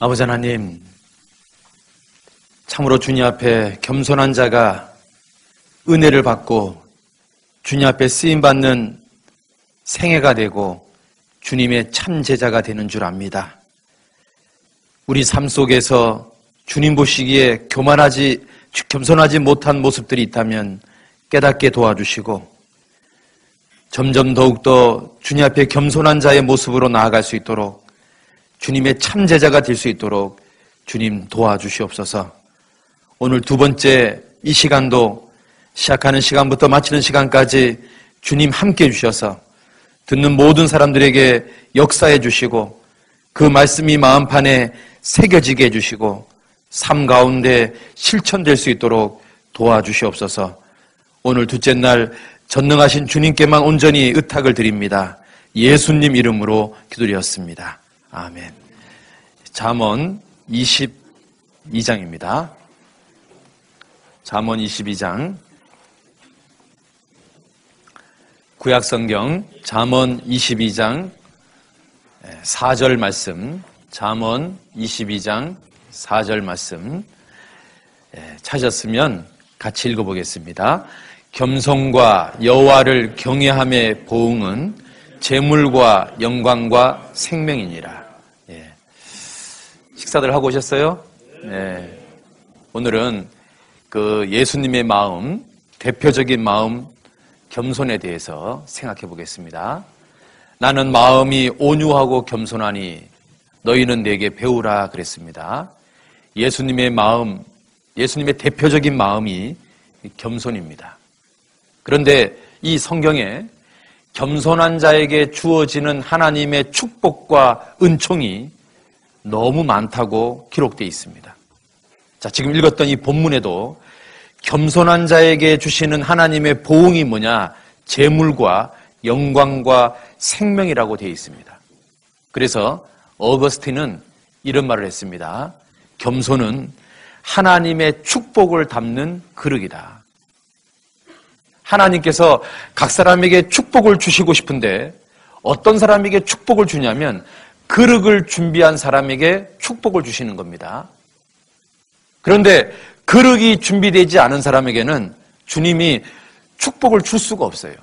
아버지 하나님, 참으로 주님 앞에 겸손한 자가 은혜를 받고 주님 앞에 쓰임받는 생애가 되고 주님의 참 제자가 되는 줄 압니다. 우리 삶 속에서 주님 보시기에 겸손하지 못한 모습들이 있다면 깨닫게 도와주시고 점점 더욱더 주님 앞에 겸손한 자의 모습으로 나아갈 수 있도록 주님의 참 제자가 될 수 있도록 주님 도와주시옵소서. 오늘 두 번째 이 시간도 시작하는 시간부터 마치는 시간까지 주님 함께 해주셔서 듣는 모든 사람들에게 역사해 주시고 그 말씀이 마음판에 새겨지게 해주시고 삶 가운데 실천될 수 있도록 도와주시옵소서. 오늘 둘째 날 전능하신 주님께만 온전히 의탁을 드립니다. 예수님 이름으로 기도드렸습니다. 아멘. 잠언 22장입니다. 잠언 22장. 구약성경 잠언 22장 4절 말씀. 잠언 22장 4절 말씀 찾았으면 같이 읽어보겠습니다. 겸손과 여호와를 경외함의 보응은 재물과 영광과 생명이니라. 식사들 하고 오셨어요? 네. 오늘은 그 예수님의 마음, 대표적인 마음, 겸손에 대해서 생각해 보겠습니다. 나는 마음이 온유하고 겸손하니 너희는 내게 배우라 그랬습니다. 예수님의 마음, 예수님의 대표적인 마음이 겸손입니다. 그런데 이 성경에 겸손한 자에게 주어지는 하나님의 축복과 은총이 너무 많다고 기록되어 있습니다. 자, 지금 읽었던 이 본문에도 겸손한 자에게 주시는 하나님의 보응이 뭐냐? 재물과 영광과 생명이라고 되어 있습니다. 그래서 어거스틴은 이런 말을 했습니다. 겸손은 하나님의 축복을 담는 그릇이다. 하나님께서 각 사람에게 축복을 주시고 싶은데 어떤 사람에게 축복을 주냐면 그릇을 준비한 사람에게 축복을 주시는 겁니다. 그런데 그릇이 준비되지 않은 사람에게는 주님이 축복을 줄 수가 없어요.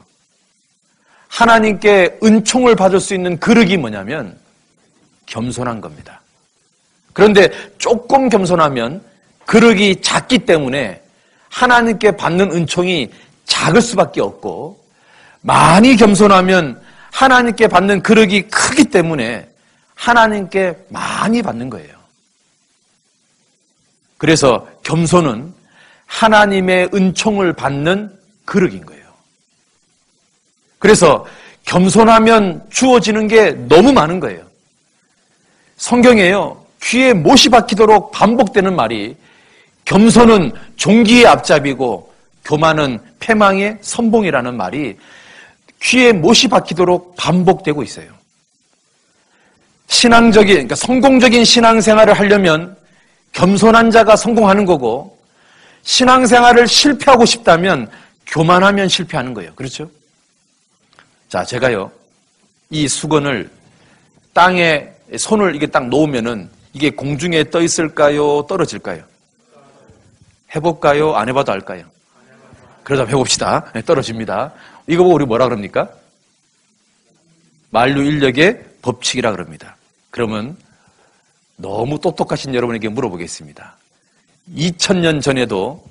하나님께 은총을 받을 수 있는 그릇이 뭐냐면 겸손한 겁니다. 그런데 조금 겸손하면 그릇이 작기 때문에 하나님께 받는 은총이 작을 수밖에 없고, 많이 겸손하면 하나님께 받는 그릇이 크기 때문에 하나님께 많이 받는 거예요. 그래서 겸손은 하나님의 은총을 받는 그릇인 거예요. 그래서 겸손하면 주어지는 게 너무 많은 거예요. 성경에요, 귀에 못이 박히도록 반복되는 말이 겸손은 종기의 앞잡이고 교만은 패망의 선봉이라는 말이 귀에 못이 박히도록 반복되고 있어요. 그러니까 성공적인 신앙생활을 하려면 겸손한 자가 성공하는 거고, 신앙생활을 실패하고 싶다면 교만하면 실패하는 거예요. 그렇죠? 자, 제가요, 이 수건을 땅에 손을 이게 딱 놓으면은 이게 공중에 떠 있을까요? 떨어질까요? 해볼까요? 안 해봐도 알까요? 그러다 해봅시다. 네, 떨어집니다. 이거 보고 우리 뭐라 그럽니까? 만류인력의 법칙이라 그럽니다. 그러면 너무 똑똑하신 여러분에게 물어보겠습니다. 2000년 전에도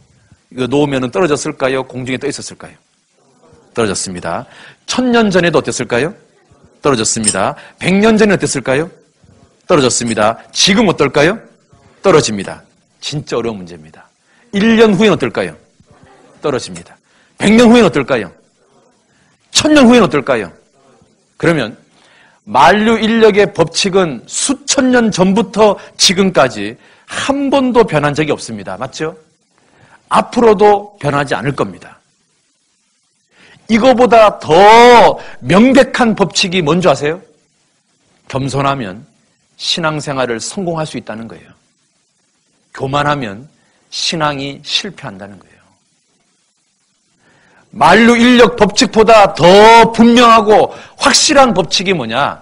이거 놓으면 떨어졌을까요? 공중에 떠 있었을까요? 떨어졌습니다. 1000년 전에도 어땠을까요? 떨어졌습니다. 100년 전에 어땠을까요? 떨어졌습니다. 지금 어떨까요? 떨어집니다. 진짜 어려운 문제입니다. 1년 후엔 어떨까요? 떨어집니다. 100년 후엔 어떨까요? 1000년 후엔 어떨까요? 그러면 만류인력의 법칙은 수천 년 전부터 지금까지 한 번도 변한 적이 없습니다. 맞죠? 앞으로도 변하지 않을 겁니다. 이거보다 더 명백한 법칙이 뭔지 아세요? 겸손하면 신앙생활을 성공할 수 있다는 거예요. 교만하면 신앙이 실패한다는 거예요. 만류인력 법칙보다 더 분명하고 확실한 법칙이 뭐냐?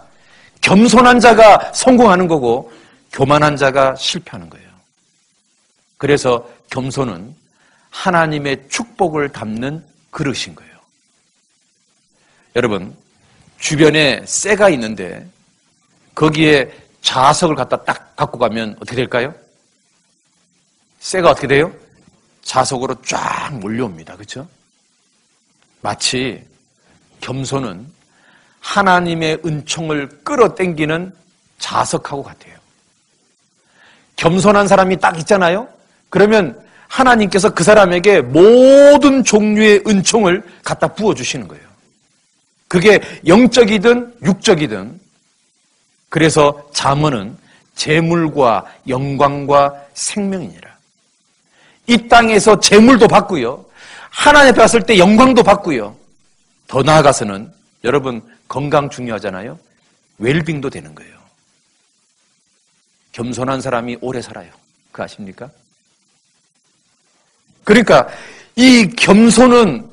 겸손한 자가 성공하는 거고 교만한 자가 실패하는 거예요. 그래서 겸손은 하나님의 축복을 담는 그릇인 거예요. 여러분, 주변에 쇠가 있는데 거기에 자석을 갖다 딱 갖고 가면 어떻게 될까요? 쇠가 어떻게 돼요? 자석으로 쫙 몰려옵니다. 그렇죠? 마치 겸손은 하나님의 은총을 끌어당기는 자석하고 같아요. 겸손한 사람이 딱 있잖아요? 그러면 하나님께서 그 사람에게 모든 종류의 은총을 갖다 부어주시는 거예요. 그게 영적이든 육적이든. 그래서 잠언은 재물과 영광과 생명이니라. 이 땅에서 재물도 받고요. 하나님 앞에 왔을 때 영광도 받고요. 더 나아가서는 여러분 건강 중요하잖아요. 웰빙도 되는 거예요. 겸손한 사람이 오래 살아요. 그거 아십니까? 그러니까 이 겸손은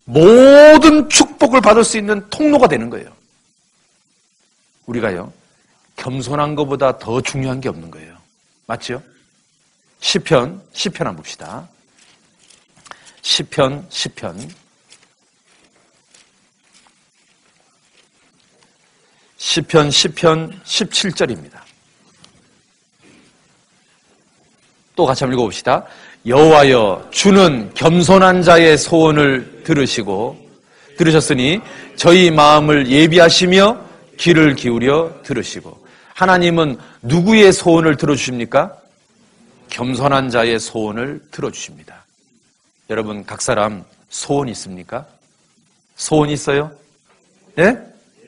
모든 축복을 받을 수 있는 통로가 되는 거예요. 우리가요, 겸손한 것보다 더 중요한 게 없는 거예요. 맞죠? 시편 한번 봅시다. 시편 17절입니다. 또 같이 한번 읽어봅시다. 여호와여, 주는 겸손한 자의 소원을 들으셨으니 저희 마음을 예비하시며 귀를 기울여 들으시고. 하나님은 누구의 소원을 들어주십니까? 겸손한 자의 소원을 들어주십니다. 여러분, 각 사람 소원 있습니까? 소원 있어요? 예?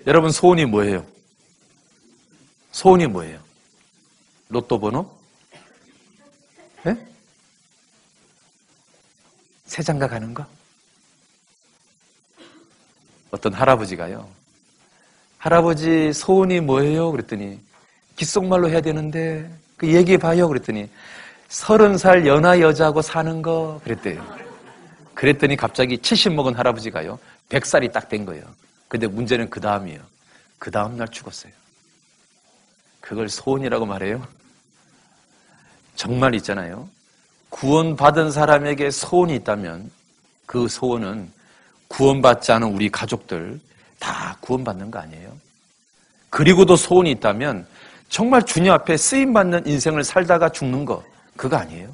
여러분 소원이 뭐예요? 소원이 뭐예요? 로또 번호? 예? 새 장가 가는 거? 어떤 할아버지가요, 할아버지 소원이 뭐예요? 그랬더니 귓속말로 해야 되는데 그 얘기해봐요. 그랬더니 30살 연하 여자하고 사는 거 그랬대요. 그랬더니 갑자기 70 먹은 할아버지가요 100살이 딱 된 거예요. 근데 문제는 그 다음이에요. 그 다음 날 죽었어요. 그걸 소원이라고 말해요? 정말 있잖아요. 구원받은 사람에게 소원이 있다면 그 소원은 구원받지 않은 우리 가족들 다 구원받는 거 아니에요? 그리고도 소원이 있다면 정말 주님 앞에 쓰임받는 인생을 살다가 죽는 거, 그거 아니에요?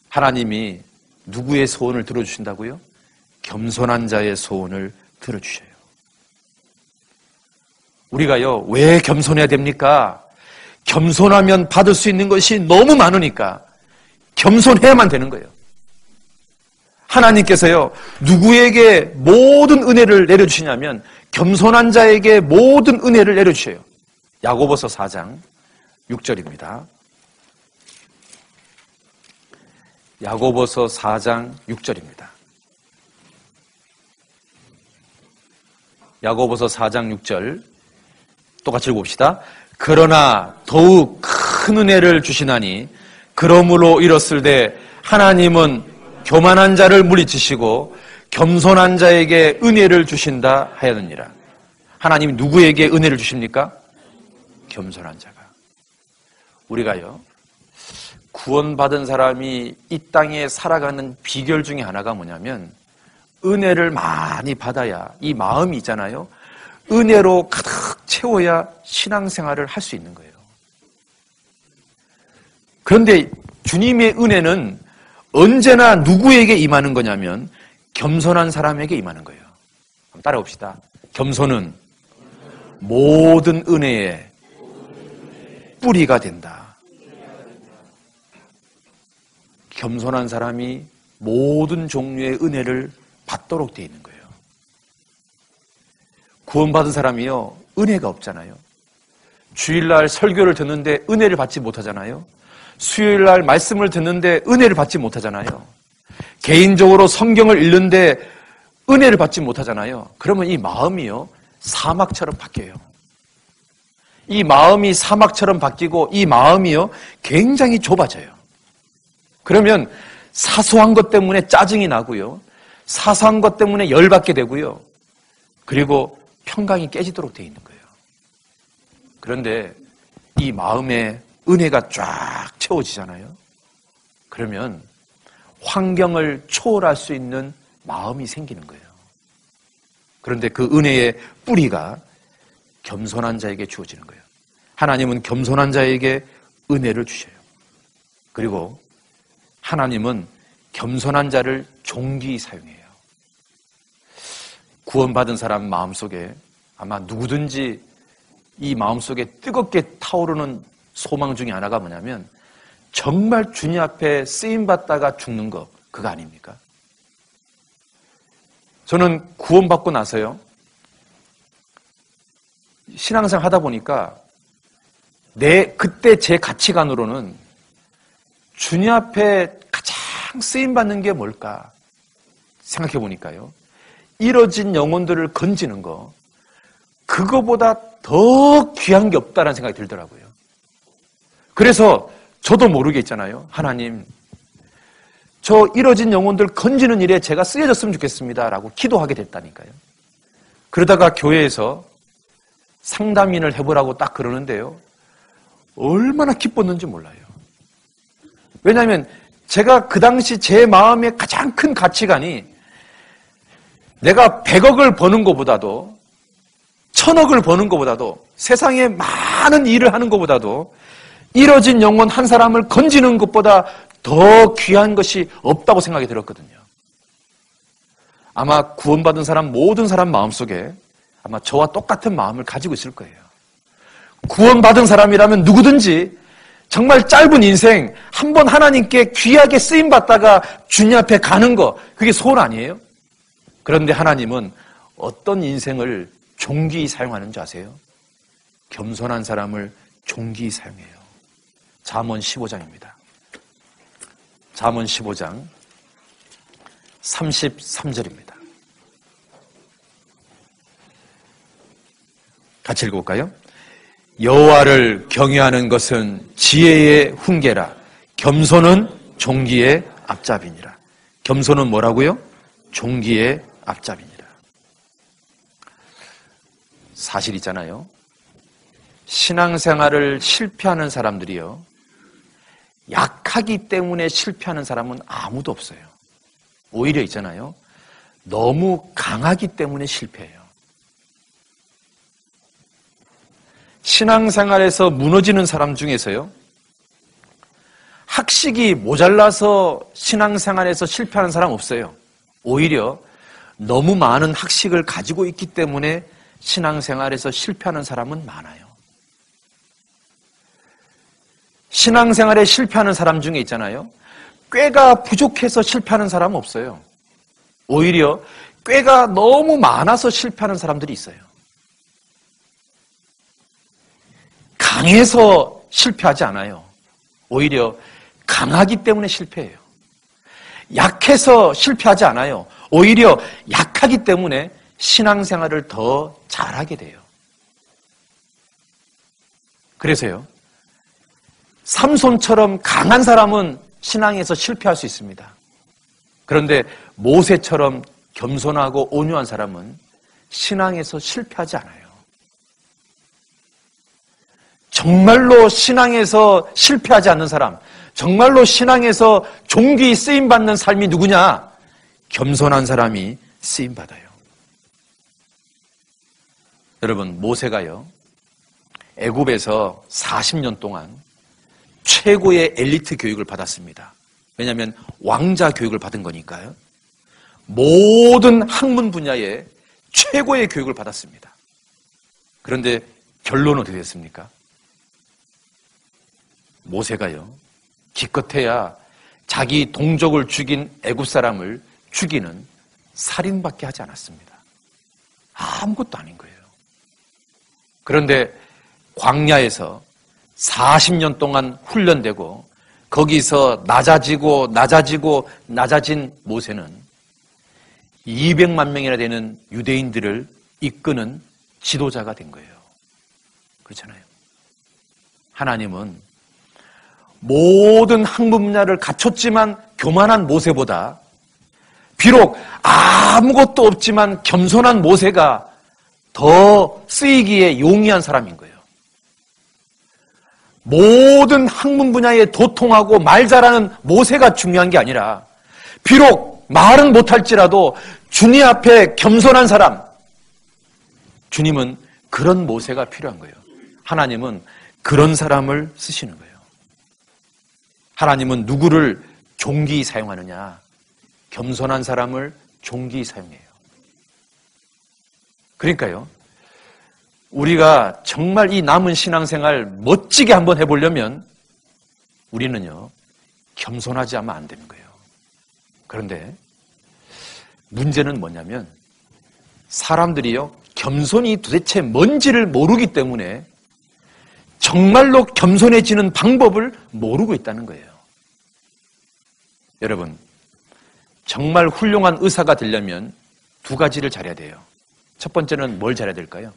하나님이 누구의 소원을 들어주신다고요? 겸손한 자의 소원을 들어주셔요. 우리가요, 왜 겸손해야 됩니까? 겸손하면 받을 수 있는 것이 너무 많으니까 겸손해야만 되는 거예요. 하나님께서요, 누구에게 모든 은혜를 내려주시냐면 겸손한 자에게 모든 은혜를 내려주셔요. 야고보서 4장 6절입니다. 야고보서 4장 6절입니다. 야고보서 4장 6절 똑같이 읽어봅시다. 그러나 더욱 큰 은혜를 주시나니 그러므로 이뤘을때 하나님은 교만한 자를 물리치시고 겸손한 자에게 은혜를 주신다 하였느니라. 하나님이 누구에게 은혜를 주십니까? 겸손한 자가. 우리가요, 구원받은 사람이 이 땅에 살아가는 비결 중에 하나가 뭐냐면 은혜를 많이 받아야, 이 마음이 있잖아요, 은혜로 가득 채워야 신앙생활을 할 수 있는 거예요. 그런데 주님의 은혜는 언제나 누구에게 임하는 거냐면 겸손한 사람에게 임하는 거예요. 한번 따라 봅시다. 겸손은 모든 은혜의 뿌리가 된다. 겸손한 사람이 모든 종류의 은혜를 받도록 되어 있는 거예요. 구원받은 사람이요, 은혜가 없잖아요. 주일날 설교를 듣는데 은혜를 받지 못하잖아요. 수요일날 말씀을 듣는데 은혜를 받지 못하잖아요. 개인적으로 성경을 읽는데 은혜를 받지 못하잖아요. 그러면 이 마음이요, 사막처럼 바뀌어요. 이 마음이 사막처럼 바뀌고 이 마음이요, 굉장히 좁아져요. 그러면 사소한 것 때문에 짜증이 나고요, 사소한 것 때문에 열받게 되고요, 그리고 평강이 깨지도록 되어 있는 거예요. 그런데 이 마음에 은혜가 쫙 채워지잖아요. 그러면 환경을 초월할 수 있는 마음이 생기는 거예요. 그런데 그 은혜의 뿌리가 겸손한 자에게 주어지는 거예요. 하나님은 겸손한 자에게 은혜를 주셔요. 그리고 하나님은 겸손한 자를 존귀히 사용해요. 구원받은 사람 마음속에 아마 누구든지 이 마음속에 뜨겁게 타오르는 소망 중에 하나가 뭐냐면 정말 주님 앞에 쓰임받다가 죽는 거, 그거 아닙니까? 저는 구원받고 나서요, 신앙생활 하다 보니까 그때 제 가치관으로는 주님 앞에 가장 쓰임받는 게 뭘까 생각해 보니까요, 이뤄진 영혼들을 건지는 거, 그거보다 더 귀한 게 없다는 생각이 들더라고요. 그래서 저도 모르게 있잖아요. 하나님, 저 이뤄진 영혼들 건지는 일에 제가 쓰여졌으면 좋겠습니다 라고 기도하게 됐다니까요. 그러다가 교회에서 상담인을 해보라고 딱 그러는데요, 얼마나 기뻤는지 몰라요. 왜냐하면 제가 그 당시 제 마음의 가장 큰 가치관이 내가 100억을 버는 것보다도 1000억을 버는 것보다도 세상에 많은 일을 하는 것보다도 이뤄진 영혼 한 사람을 건지는 것보다 더 귀한 것이 없다고 생각이 들었거든요. 아마 구원받은 사람, 모든 사람 마음속에 아마 저와 똑같은 마음을 가지고 있을 거예요. 구원받은 사람이라면 누구든지 정말 짧은 인생 한 번 하나님께 귀하게 쓰임받다가 주님 앞에 가는 거, 그게 소원 아니에요? 그런데 하나님은 어떤 인생을 존귀히 사용하는 줄 아세요? 겸손한 사람을 존귀히 사용해요. 잠언 15장입니다. 잠언 15장 33절입니다. 같이 읽어볼까요? 여호와를 경외하는 것은 지혜의 훈계라. 겸손은 존귀의 앞잡이니라. 겸손은 뭐라고요? 존귀의 앞잡이니라. 사실 있잖아요. 신앙생활을 실패하는 사람들이요, 약하기 때문에 실패하는 사람은 아무도 없어요. 오히려 있잖아요, 너무 강하기 때문에 실패해요. 신앙생활에서 무너지는 사람 중에서요, 학식이 모자라서 신앙생활에서 실패하는 사람 없어요. 오히려 너무 많은 학식을 가지고 있기 때문에 신앙생활에서 실패하는 사람은 많아요. 신앙생활에 실패하는 사람 중에 있잖아요, 꾀가 부족해서 실패하는 사람은 없어요. 오히려 꾀가 너무 많아서 실패하는 사람들이 있어요. 강해서 실패하지 않아요. 오히려 강하기 때문에 실패해요. 약해서 실패하지 않아요. 오히려 약하기 때문에 신앙생활을 더 잘하게 돼요. 그래서요, 삼손처럼 강한 사람은 신앙에서 실패할 수 있습니다. 그런데 모세처럼 겸손하고 온유한 사람은 신앙에서 실패하지 않아요. 정말로 신앙에서 실패하지 않는 사람, 정말로 신앙에서 존귀히 쓰임받는 삶이 누구냐? 겸손한 사람이 쓰임받아요. 여러분, 모세가요, 애굽에서 40년 동안 최고의 엘리트 교육을 받았습니다. 왜냐하면 왕자 교육을 받은 거니까요. 모든 학문 분야에 최고의 교육을 받았습니다. 그런데 결론은 어떻게 됐습니까? 모세가요, 기껏해야 자기 동족을 죽인 애굽 사람을 죽이는 살인밖에 하지 않았습니다. 아무것도 아닌 거예요. 그런데 광야에서 40년 동안 훈련되고 거기서 낮아진 모세는 200만 명이나 되는 유대인들을 이끄는 지도자가 된 거예요. 그렇잖아요. 하나님은 모든 학문 분야를 갖췄지만 교만한 모세보다 비록 아무것도 없지만 겸손한 모세가 더 쓰이기에 용이한 사람인 거예요. 모든 학문 분야에 도통하고 말 잘하는 모세가 중요한 게 아니라 비록 말은 못할지라도 주님 앞에 겸손한 사람, 주님은 그런 모세가 필요한 거예요. 하나님은 그런 사람을 쓰시는 거예요. 하나님은 누구를 존귀히 사용하느냐? 겸손한 사람을 존귀히 사용해요. 그러니까요, 우리가 정말 이 남은 신앙생활 멋지게 한번 해보려면 우리는요, 겸손하지 않으면 안 되는 거예요. 그런데 문제는 뭐냐면 사람들이요, 겸손이 도대체 뭔지를 모르기 때문에 정말로 겸손해지는 방법을 모르고 있다는 거예요. 여러분, 정말 훌륭한 의사가 되려면 두 가지를 잘해야 돼요. 첫 번째는 뭘 잘해야 될까요?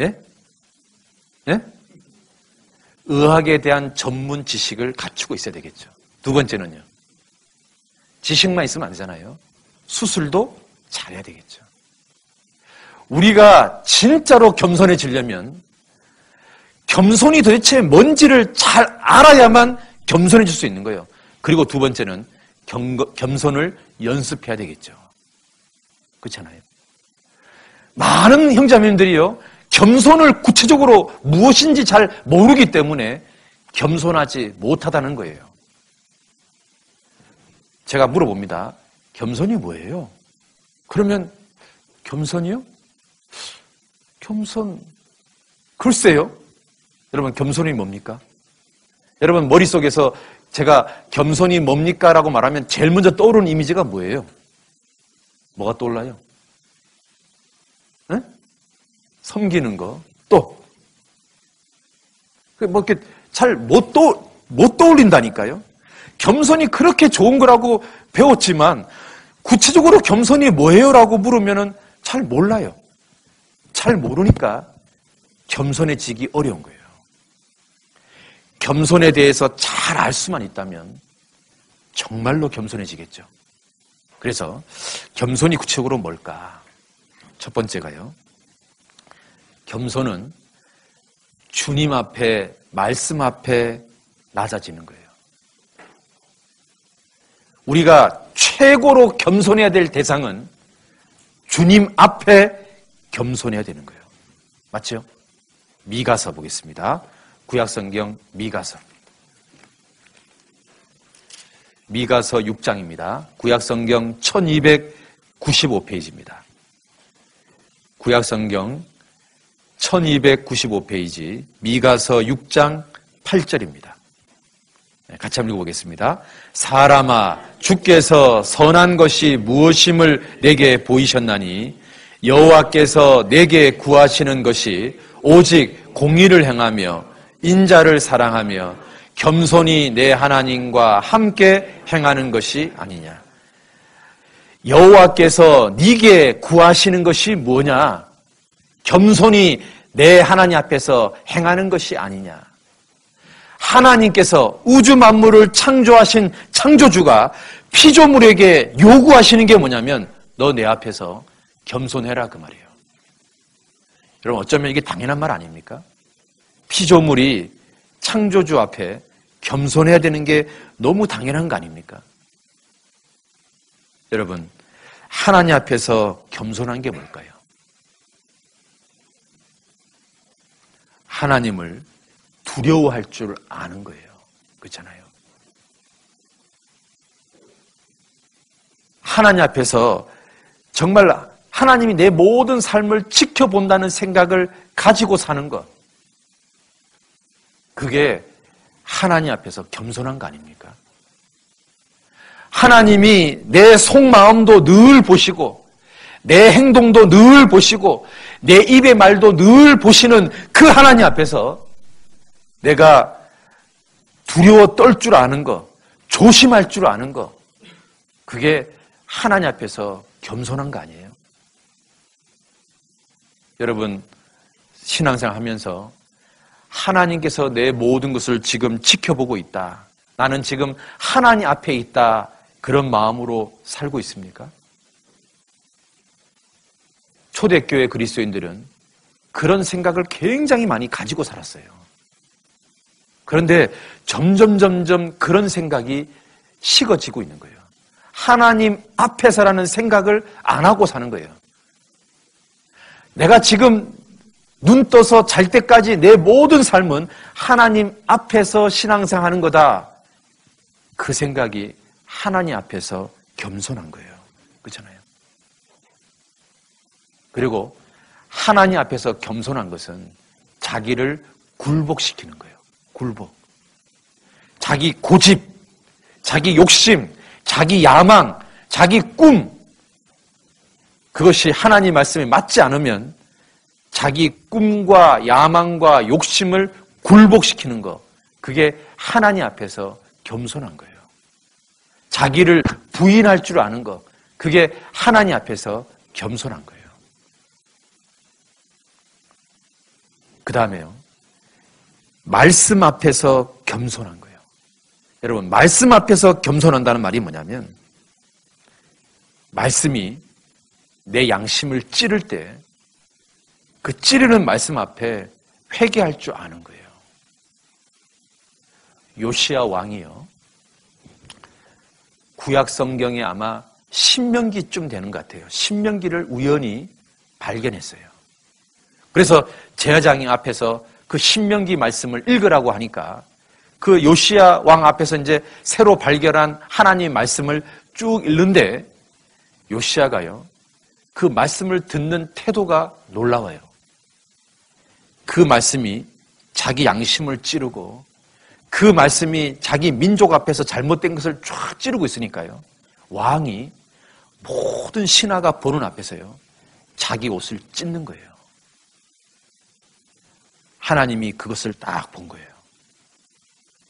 예? 예? 의학에 대한 전문 지식을 갖추고 있어야 되겠죠. 두 번째는요, 지식만 있으면 안 되잖아요. 수술도 잘해야 되겠죠. 우리가 진짜로 겸손해지려면 겸손이 도대체 뭔지를 잘 알아야만 겸손해질 수 있는 거예요. 그리고 두 번째는 겸손을 연습해야 되겠죠. 그렇잖아요. 많은 형제자매님들이요, 겸손을 구체적으로 무엇인지 잘 모르기 때문에 겸손하지 못하다는 거예요. 제가 물어봅니다. 겸손이 뭐예요? 그러면 겸손이요? 겸손, 글쎄요. 여러분, 겸손이 뭡니까? 여러분 머릿속에서 제가 겸손이 뭡니까? 라고 말하면 제일 먼저 떠오르는 이미지가 뭐예요? 뭐가 떠올라요? 네? 섬기는 거. 또 뭐 이렇게 잘 못 떠올린다니까요. 겸손이 그렇게 좋은 거라고 배웠지만 구체적으로 겸손이 뭐예요? 라고 물으면은 잘 몰라요. 잘 모르니까 겸손해지기 어려운 거예요. 겸손에 대해서 잘 알 수만 있다면 정말로 겸손해지겠죠. 그래서 겸손이 구체적으로 뭘까? 첫 번째가요, 겸손은 주님 앞에, 말씀 앞에 낮아지는 거예요. 우리가 최고로 겸손해야 될 대상은 주님 앞에 겸손해야 되는 거예요. 맞죠? 미가서 보겠습니다. 구약성경 미가서. 미가서 6장입니다. 구약성경 1295페이지입니다. 구약성경 1295페이지 미가서 6장 8절입니다. 같이 한번 읽어보겠습니다. 사람아, 주께서 선한 것이 무엇임을 내게 보이셨나니 여호와께서 내게 구하시는 것이 오직 공의를 행하며 인자를 사랑하며 겸손히 내 하나님과 함께 행하는 것이 아니냐. 여호와께서 네게 구하시는 것이 뭐냐? 겸손히 내 하나님 앞에서 행하는 것이 아니냐. 하나님께서 우주 만물을 창조하신 창조주가 피조물에게 요구하시는 게 뭐냐면 너 내 앞에서 겸손해라, 그 말이에요. 여러분, 어쩌면 이게 당연한 말 아닙니까? 피조물이 창조주 앞에 겸손해야 되는 게 너무 당연한 거 아닙니까? 여러분, 하나님 앞에서 겸손한 게 뭘까요? 하나님을 두려워할 줄 아는 거예요. 그렇잖아요. 하나님 앞에서 정말 하나님이 내 모든 삶을 지켜본다는 생각을 가지고 사는 것, 그게 하나님 앞에서 겸손한 거 아닙니까? 하나님이 내 속마음도 늘 보시고 내 행동도 늘 보시고 내 입의 말도 늘 보시는 그 하나님 앞에서 내가 두려워 떨 줄 아는 거, 조심할 줄 아는 거, 그게 하나님 앞에서 겸손한 거 아니에요? 여러분, 신앙생활 하면서 하나님께서 내 모든 것을 지금 지켜보고 있다, 나는 지금 하나님 앞에 있다, 그런 마음으로 살고 있습니까? 초대교회 그리스도인들은 그런 생각을 굉장히 많이 가지고 살았어요. 그런데 점점 그런 생각이 식어지고 있는 거예요. 하나님 앞에서라는 생각을 안 하고 사는 거예요. 내가 지금 눈 떠서 잘 때까지 내 모든 삶은 하나님 앞에서 신앙생활하는 거다. 그 생각이 하나님 앞에서 겸손한 거예요. 그렇잖아요. 그리고 하나님 앞에서 겸손한 것은 자기를 굴복시키는 거예요. 굴복. 자기 고집, 자기 욕심, 자기 야망, 자기 꿈, 그것이 하나님 말씀에 맞지 않으면 자기 꿈과 야망과 욕심을 굴복시키는 것, 그게 하나님 앞에서 겸손한 거예요. 자기를 부인할 줄 아는 것, 그게 하나님 앞에서 겸손한 거예요. 그 다음에요, 말씀 앞에서 겸손한 거예요. 여러분, 말씀 앞에서 겸손한다는 말이 뭐냐면, 말씀이 내 양심을 찌를 때 그 찌르는 말씀 앞에 회개할 줄 아는 거예요. 요시야 왕이요, 구약 성경에 아마 신명기쯤 되는 것 같아요. 신명기를 우연히 발견했어요. 그래서 제사장이 앞에서 그 신명기 말씀을 읽으라고 하니까 그 요시야 왕 앞에서 이제 새로 발견한 하나님의 말씀을 쭉 읽는데, 요시야가요, 그 말씀을 듣는 태도가 놀라워요. 그 말씀이 자기 양심을 찌르고, 그 말씀이 자기 민족 앞에서 잘못된 것을 쫙 찌르고 있으니까요, 왕이 모든 신하가 보는 앞에서요, 자기 옷을 찢는 거예요. 하나님이 그것을 딱 본 거예요.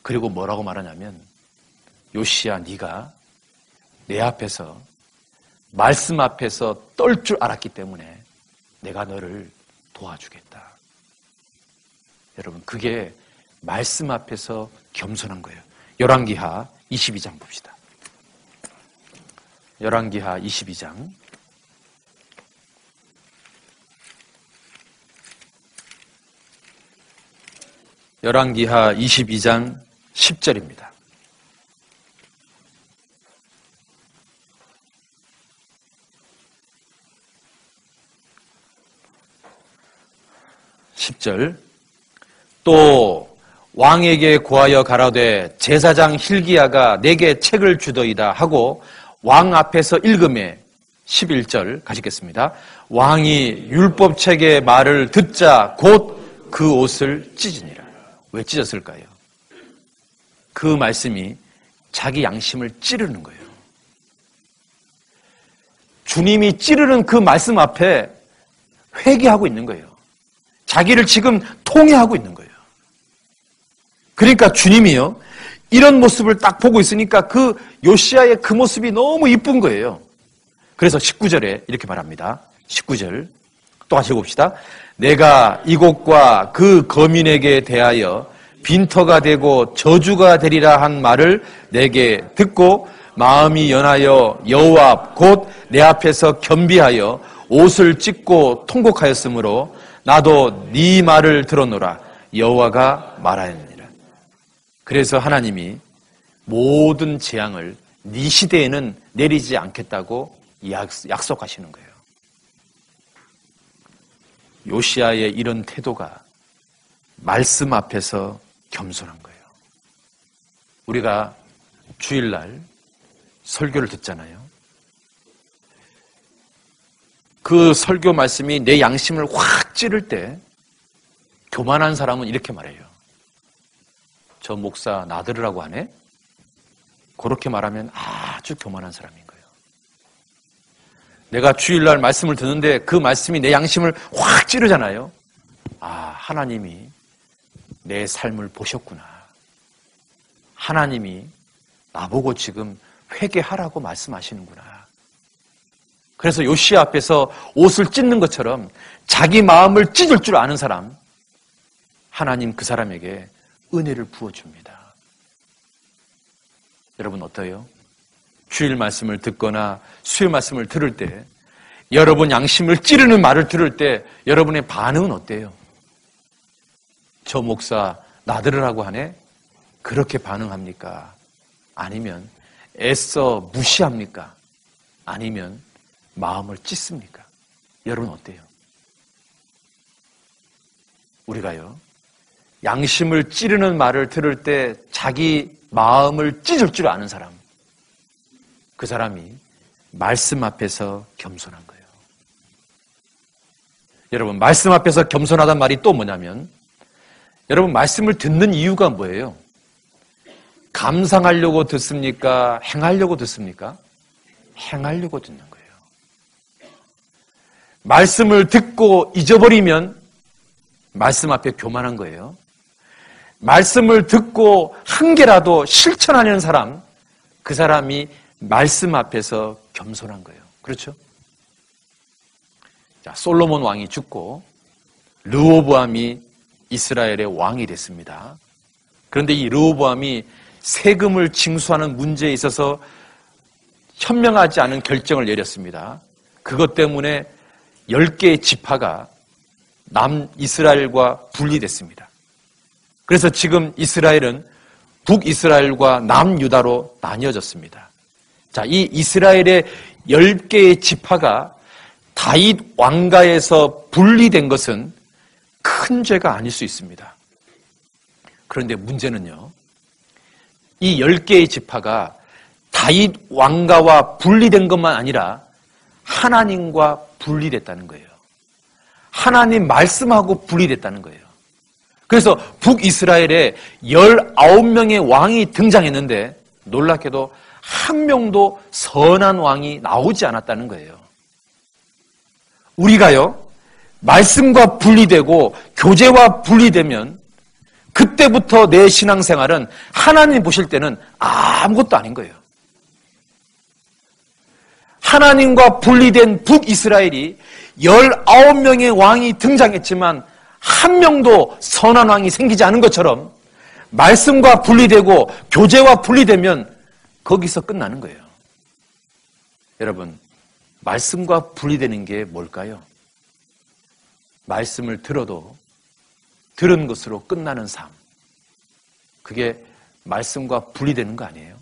그리고 뭐라고 말하냐면, 요시야, 네가 내 앞에서, 말씀 앞에서 떨 줄 알았기 때문에 내가 너를 도와주겠다. 여러분, 그게 말씀 앞에서 겸손한 거예요. 열왕기하 22장 봅시다. 열왕기하 22장. 열왕기하 22장 10절입니다. 또 왕에게 고하여 가라되 제사장 hil기야가 내게 책을 주더이다 하고 왕 앞에서 읽음에 11절 가시겠습니다. 왕이 율법책의 말을 듣자 곧 그 옷을 찢으니라. 왜 찢었을까요? 그 말씀이 자기 양심을 찌르는 거예요. 주님이 찌르는 그 말씀 앞에 회개하고 있는 거예요. 자기를 지금 통회하고 있는 거예요. 그러니까 주님이요, 이런 모습을 딱 보고 있으니까 그 요시야의 그 모습이 너무 이쁜 거예요. 그래서 19절에 이렇게 말합니다. 19절 또 다시 봅시다. 내가 이곳과 그 거민에게 대하여 빈터가 되고 저주가 되리라 한 말을 내게 듣고 마음이 연하여 여호와 앞 곧 내 앞에서 겸비하여 옷을 찢고 통곡하였으므로 나도 네 말을 들었노라. 여호와가 말하였느니라. 그래서 하나님이 모든 재앙을 네 시대에는 내리지 않겠다고 약속하시는 거예요. 요시야의 이런 태도가 말씀 앞에서 겸손한 거예요. 우리가 주일날 설교를 듣잖아요. 그 설교 말씀이 내 양심을 확 찌를 때 교만한 사람은 이렇게 말해요. 저 목사 나들으라고 하네? 그렇게 말하면 아주 교만한 사람인 거예요. 내가 주일날 말씀을 듣는데 그 말씀이 내 양심을 확 찌르잖아요. 아, 하나님이 내 삶을 보셨구나. 하나님이 나보고 지금 회개하라고 말씀하시는구나. 그래서 요시야 앞에서 옷을 찢는 것처럼 자기 마음을 찢을 줄 아는 사람, 하나님 그 사람에게 은혜를 부어줍니다. 여러분 어때요? 주일 말씀을 듣거나 수요 말씀을 들을 때, 여러분 양심을 찌르는 말을 들을 때 여러분의 반응은 어때요? 저 목사 나들으라고 하네? 그렇게 반응합니까? 아니면 애써 무시합니까? 아니면 마음을 찢습니까? 여러분 어때요? 우리가요, 양심을 찌르는 말을 들을 때 자기 마음을 찢을 줄 아는 사람, 그 사람이 말씀 앞에서 겸손한 거예요. 여러분, 말씀 앞에서 겸손하단 말이 또 뭐냐면, 여러분, 말씀을 듣는 이유가 뭐예요? 감상하려고 듣습니까? 행하려고 듣습니까? 행하려고 듣는 거예요. 말씀을 듣고 잊어버리면 말씀 앞에 교만한 거예요. 말씀을 듣고 한 개라도 실천하는 사람, 그 사람이 말씀 앞에서 겸손한 거예요. 그렇죠? 자, 솔로몬 왕이 죽고 르호보암이 이스라엘의 왕이 됐습니다. 그런데 이 르호보암이 세금을 징수하는 문제에 있어서 현명하지 않은 결정을 내렸습니다. 그것 때문에 10개의 지파가 남이스라엘과 분리됐습니다. 그래서 지금 이스라엘은 북이스라엘과 남유다로 나뉘어졌습니다. 자, 이 이스라엘의 10개의 지파가 다윗 왕가에서 분리된 것은 큰 죄가 아닐 수 있습니다. 그런데 문제는요, 이 10개의 지파가 다윗 왕가와 분리된 것만 아니라 하나님과 분리됐다는 거예요. 하나님 말씀하고 분리됐다는 거예요. 그래서 북이스라엘에 19명의 왕이 등장했는데 놀랍게도 한 명도 선한 왕이 나오지 않았다는 거예요. 우리가요, 말씀과 분리되고 교제와 분리되면 그때부터 내 신앙생활은 하나님 보실 때는 아무것도 아닌 거예요. 하나님과 분리된 북이스라엘이 19명의 왕이 등장했지만 한 명도 선한 왕이 생기지 않은 것처럼 말씀과 분리되고 교제와 분리되면 거기서 끝나는 거예요. 여러분, 말씀과 분리되는 게 뭘까요? 말씀을 들어도 들은 것으로 끝나는 삶. 그게 말씀과 분리되는 거 아니에요?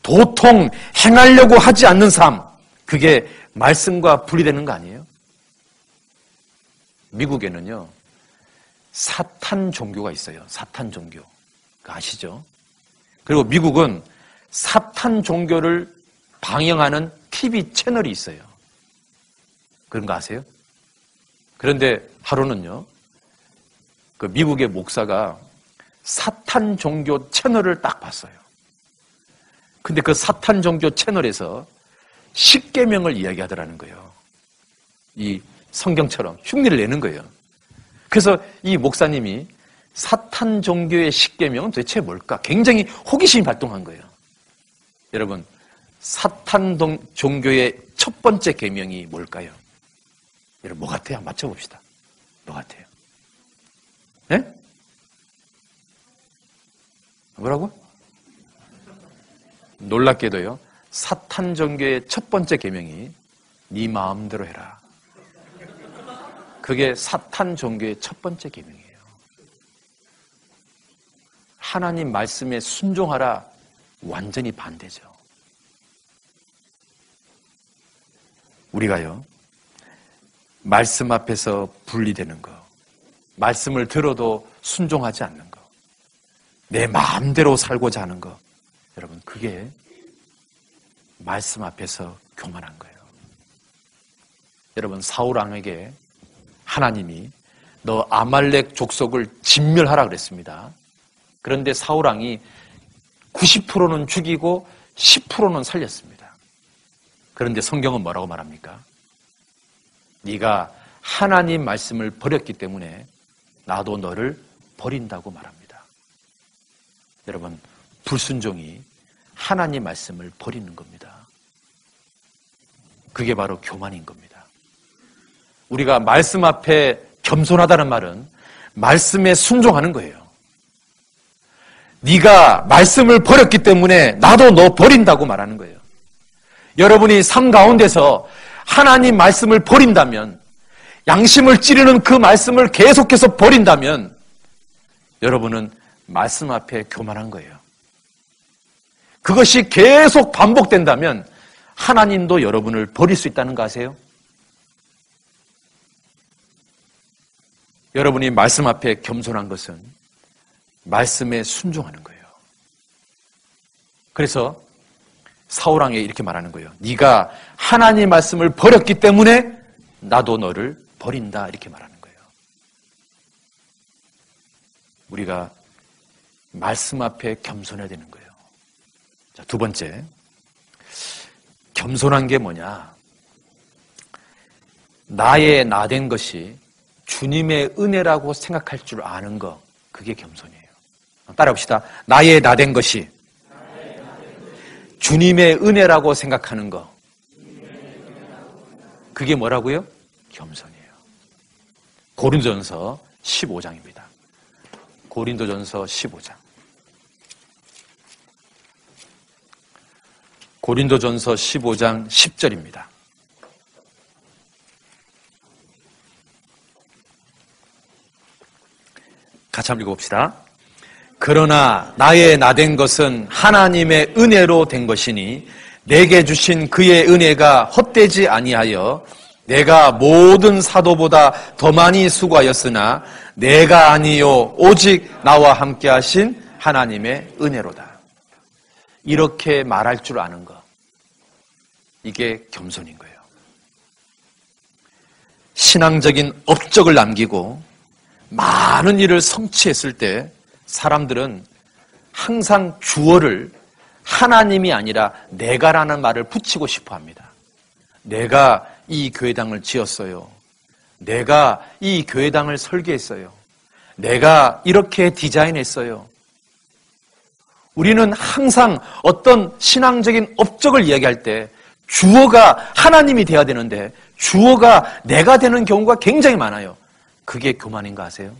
도통 행하려고 하지 않는 삶. 그게 말씀과 분리되는 거 아니에요? 미국에는요, 사탄 종교가 있어요. 사탄 종교. 아시죠? 그리고 미국은 사탄 종교를 방영하는 TV 채널이 있어요. 그런 거 아세요? 그런데 하루는요, 그 미국의 목사가 사탄 종교 채널을 딱 봤어요. 근데 그 사탄 종교 채널에서 십계명을 이야기하더라는 거예요. 이 성경처럼 흉내를 내는 거예요. 그래서 이 목사님이 사탄 종교의 십계명은 도대체 뭘까? 굉장히 호기심이 발동한 거예요. 여러분, 사탄 종교의 첫 번째 계명이 뭘까요? 여러분, 뭐 같아요? 맞춰봅시다. 뭐 같아요? 네? 뭐라고? 놀랍게도요, 사탄 종교의 첫 번째 계명이 네 마음대로 해라. 그게 사탄 종교의 첫 번째 계명이에요. 하나님 말씀에 순종하라, 완전히 반대죠. 우리가요, 말씀 앞에서 분리되는 거, 말씀을 들어도 순종하지 않는 거, 내 마음대로 살고자 하는 거, 여러분, 그게 말씀 앞에서 교만한 거예요. 여러분, 사울 왕에게 하나님이 너 아말렉 족속을 진멸하라 그랬습니다. 그런데 사울 왕이 90%는 죽이고 10%는 살렸습니다. 그런데 성경은 뭐라고 말합니까? 네가 하나님 말씀을 버렸기 때문에 나도 너를 버린다고 말합니다. 여러분, 불순종이 하나님 말씀을 버리는 겁니다. 그게 바로 교만인 겁니다. 우리가 말씀 앞에 겸손하다는 말은 말씀에 순종하는 거예요. 네가 말씀을 버렸기 때문에 나도 너 버린다고 말하는 거예요. 여러분이 삶 가운데서 하나님 말씀을 버린다면, 양심을 찌르는 그 말씀을 계속해서 버린다면 여러분은 말씀 앞에 교만한 거예요. 그것이 계속 반복된다면 하나님도 여러분을 버릴 수 있다는 거 아세요? 여러분이 말씀 앞에 겸손한 것은 말씀에 순종하는 거예요. 그래서 사울왕에 이렇게 말하는 거예요. 네가 하나님 말씀을 버렸기 때문에 나도 너를 버린다, 이렇게 말하는 거예요. 우리가 말씀 앞에 겸손해야 되는 거예요. 자, 두 번째, 겸손한 게 뭐냐? 나의 나된 것이 주님의 은혜라고 생각할 줄 아는 거, 그게 겸손이에요. 따라합시다. 나의 나된 것이 주님의 은혜라고 생각하는 거, 그게 뭐라고요? 겸손이에요. 고린도전서 15장입니다. 고린도전서 15장. 고린도전서 15장 10절입니다. 같이 한번 읽어봅시다. 그러나 나의 나된 것은 하나님의 은혜로 된 것이니 내게 주신 그의 은혜가 헛되지 아니하여 내가 모든 사도보다 더 많이 수고하였으나 내가 아니요 오직 나와 함께 하신 하나님의 은혜로다. 이렇게 말할 줄 아는 것, 이게 겸손인 거예요. 신앙적인 업적을 남기고 많은 일을 성취했을 때 사람들은 항상 주어를 하나님이 아니라 내가라는 말을 붙이고 싶어 합니다. 내가 이 교회당을 지었어요. 내가 이 교회당을 설계했어요. 내가 이렇게 디자인했어요. 우리는 항상 어떤 신앙적인 업적을 이야기할 때 주어가 하나님이 돼야 되는데 주어가 내가 되는 경우가 굉장히 많아요. 그게 교만인가 아세요?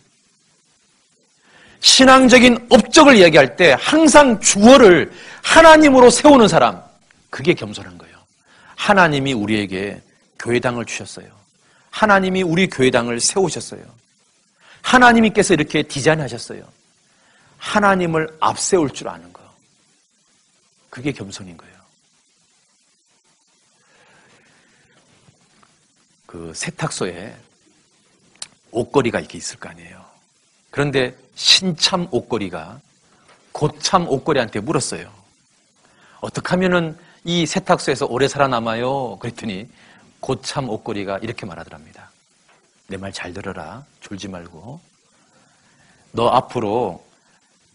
신앙적인 업적을 이야기할 때 항상 주어를 하나님으로 세우는 사람, 그게 겸손한 거예요. 하나님이 우리에게 교회당을 주셨어요. 하나님이 우리 교회당을 세우셨어요. 하나님께서 이렇게 디자인하셨어요. 하나님을 앞세울 줄 아는 거, 그게 겸손인 거예요. 그 세탁소에 옷걸이가 이렇게 있을 거 아니에요. 그런데 신참 옷걸이가 고참 옷걸이한테 물었어요. 어떻게 하면은 이 세탁소에서 오래 살아남아요? 그랬더니 고참 옷걸이가 이렇게 말하더랍니다. 내 말 잘 들어라. 졸지 말고. 너 앞으로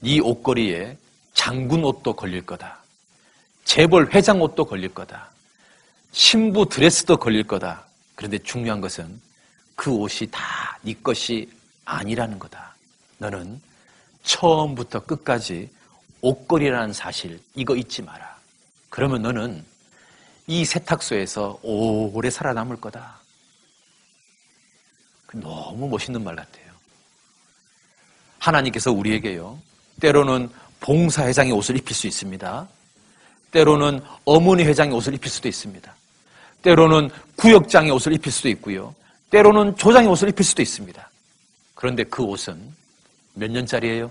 네 옷걸이에 장군 옷도 걸릴 거다. 재벌 회장 옷도 걸릴 거다. 신부 드레스도 걸릴 거다. 그런데 중요한 것은 그 옷이 다 네 것이 아니라는 거다. 너는 처음부터 끝까지 옷걸이라는 사실, 이거 잊지 마라. 그러면 너는 이 세탁소에서 오래 살아남을 거다. 너무 멋있는 말 같아요. 하나님께서 우리에게요, 때로는 봉사회장의 옷을 입힐 수 있습니다. 때로는 어머니 회장의 옷을 입힐 수도 있습니다. 때로는 구역장의 옷을 입힐 수도 있고요. 때로는 조장의 옷을 입힐 수도 있습니다. 그런데 그 옷은 몇 년짜리예요?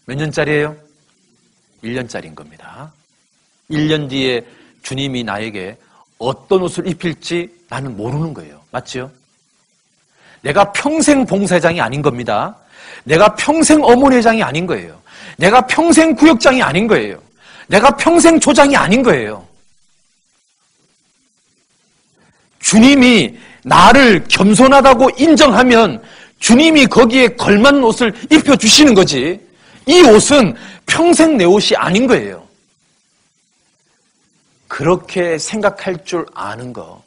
몇 년짜리예요? 1년짜리인 겁니다. 1년 뒤에 주님이 나에게 어떤 옷을 입힐지 나는 모르는 거예요. 맞죠? 내가 평생 봉사회장이 아닌 겁니다. 내가 평생 어머니 회장이 아닌 거예요. 내가 평생 구역장이 아닌 거예요. 내가 평생 조장이 아닌 거예요. 주님이 나를 겸손하다고 인정하면 주님이 거기에 걸맞는 옷을 입혀주시는 거지, 이 옷은 평생 내 옷이 아닌 거예요. 그렇게 생각할 줄 아는 거,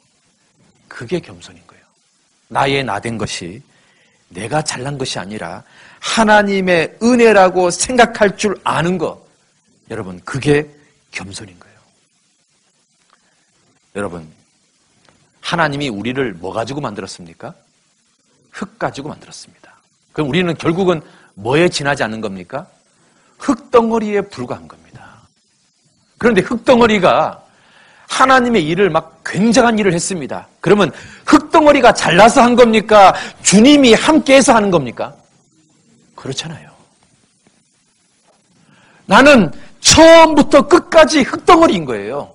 그게 겸손인 거예요. 나의 나된 것이 내가 잘난 것이 아니라 하나님의 은혜라고 생각할 줄 아는 거, 여러분, 그게 겸손인 거예요. 여러분, 하나님이 우리를 뭐 가지고 만들었습니까? 흙 가지고 만들었습니다. 그럼 우리는 결국은 뭐에 지나지 않는 겁니까? 흙덩어리에 불과한 겁니다. 그런데 흙덩어리가 하나님의 일을 막 굉장한 일을 했습니다. 그러면 흙덩어리가 잘나서 한 겁니까? 주님이 함께해서 하는 겁니까? 그렇잖아요. 나는 처음부터 끝까지 흙덩어리인 거예요.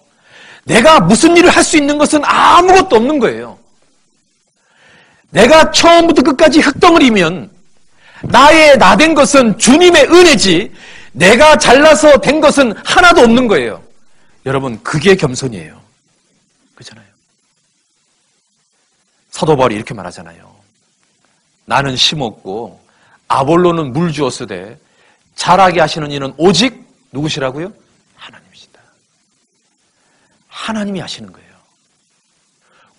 내가 무슨 일을 할 수 있는 것은 아무것도 없는 거예요. 내가 처음부터 끝까지 흙덩어리면 나의 나된 것은 주님의 은혜지 내가 잘나서 된 것은 하나도 없는 거예요. 여러분, 그게 겸손이에요. 그렇잖아요. 사도 바울이 이렇게 말하잖아요. 나는 심었고 아볼로는 물 주었으되 자라게 하시는 이는 오직 누구시라고요? 하나님이시다. 하나님이 하시는 거예요.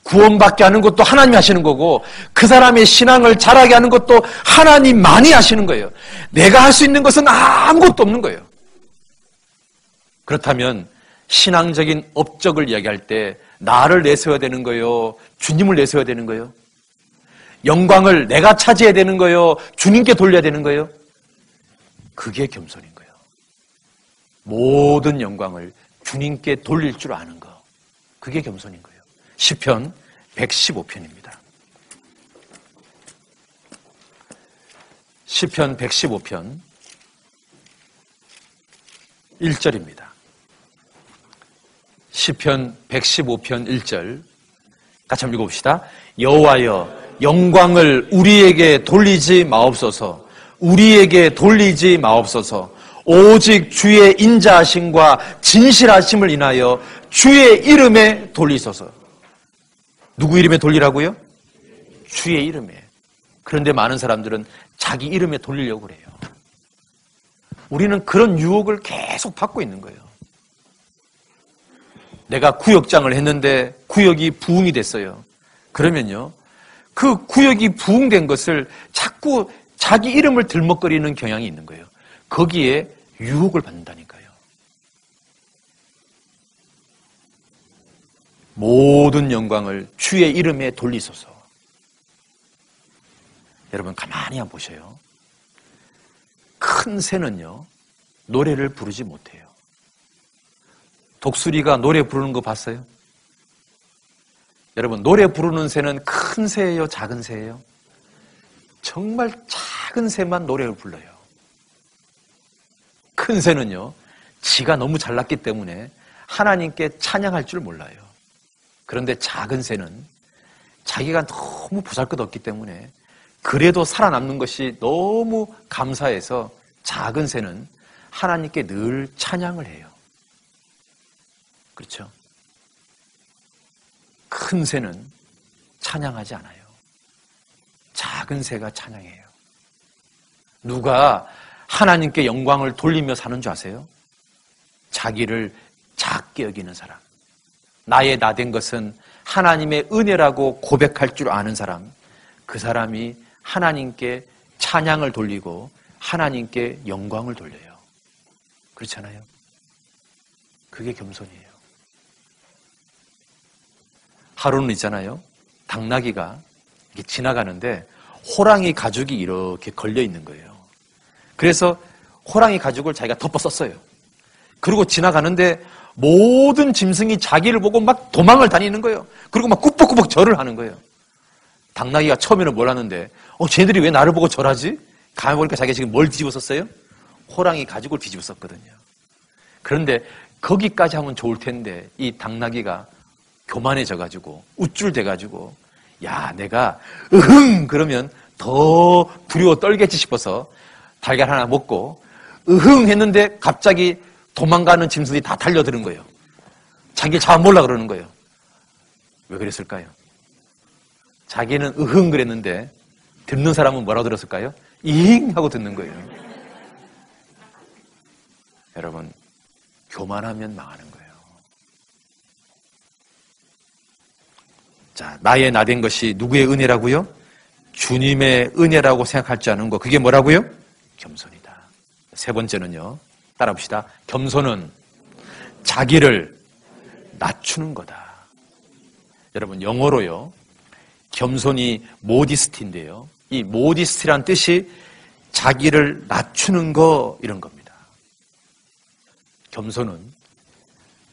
구원받게 하는 것도 하나님이 하시는 거고 그 사람의 신앙을 자라게 하는 것도 하나님만이 하시는 거예요. 내가 할 수 있는 것은 아무것도 없는 거예요. 그렇다면 신앙적인 업적을 이야기할 때 나를 내세워야 되는 거예요? 주님을 내세워야 되는 거예요? 영광을 내가 차지해야 되는 거예요? 주님께 돌려야 되는 거예요? 그게 겸손인 거예요. 모든 영광을 주님께 돌릴 줄 아는 거. 그게 겸손인 거예요. 시편 115편입니다. 시편 115편 1절입니다. 시편 115편 1절 같이 한번 읽어봅시다. 여호와여 영광을 우리에게 돌리지 마옵소서. 우리에게 돌리지 마옵소서. 오직 주의 인자하심과 진실하심을 인하여 주의 이름에 돌리소서. 누구 이름에 돌리라고요? 주의 이름에. 그런데 많은 사람들은 자기 이름에 돌리려고 그래요. 우리는 그런 유혹을 계속 받고 있는 거예요. 내가 구역장을 했는데 구역이 부흥이 됐어요. 그러면요, 그 구역이 부흥된 것을 자꾸 자기 이름을 들먹거리는 경향이 있는 거예요. 거기에 유혹을 받는다니까요. 모든 영광을 주의 이름에 돌리소서. 여러분 가만히 한번 보세요. 큰 새는요 노래를 부르지 못해요. 독수리가 노래 부르는 거 봤어요? 여러분 노래 부르는 새는 큰 새예요? 작은 새예요? 정말 작은 새만 노래를 불러요. 큰 새는요 지가 너무 잘났기 때문에 하나님께 찬양할 줄 몰라요. 그런데 작은 새는 자기가 너무 보잘것없기 때문에 그래도 살아남는 것이 너무 감사해서 작은 새는 하나님께 늘 찬양을 해요. 그렇죠? 큰 새는 찬양하지 않아요. 작은 새가 찬양해요. 누가 하나님께 영광을 돌리며 사는 줄 아세요? 자기를 작게 여기는 사람. 나의 나된 것은 하나님의 은혜라고 고백할 줄 아는 사람. 그 사람이 하나님께 찬양을 돌리고 하나님께 영광을 돌려요. 그렇잖아요? 그게 겸손이에요. 하루는 있잖아요. 당나귀가 이렇게 지나가는데 호랑이 가죽이 이렇게 걸려 있는 거예요. 그래서 호랑이 가죽을 자기가 덮어 썼어요. 그리고 지나가는데 모든 짐승이 자기를 보고 막 도망을 다니는 거예요. 그리고 막 꾸벅꾸벅 절을 하는 거예요. 당나귀가 처음에는 몰랐는데 쟤들이 왜 나를 보고 절하지? 가만히 보니까 자기가 지금 뭘 뒤집어 썼어요? 호랑이 가죽을 뒤집어 썼거든요. 그런데 거기까지 하면 좋을 텐데 이 당나귀가 교만해져가지고 우쭐대가지고 야 내가 으흥 그러면 더 두려워 떨겠지 싶어서 달걀 하나 먹고 으흥 했는데 갑자기 도망가는 짐승이 다 달려드는 거예요. 자기를 잡아먹으려고 그러는 거예요. 왜 그랬을까요? 자기는 으흥 그랬는데 듣는 사람은 뭐라고 들었을까요? 이잉 하고 듣는 거예요. 여러분 교만하면 망하는 거예요. 자, 나의 나된 것이 누구의 은혜라고요? 주님의 은혜라고 생각할 줄 아는 거. 그게 뭐라고요? 겸손이다. 세 번째는요. 따라 봅시다. 겸손은 자기를 낮추는 거다. 여러분 영어로요. 겸손이 모디스티인데요. 이 모디스티란 뜻이 자기를 낮추는 거 이런 겁니다. 겸손은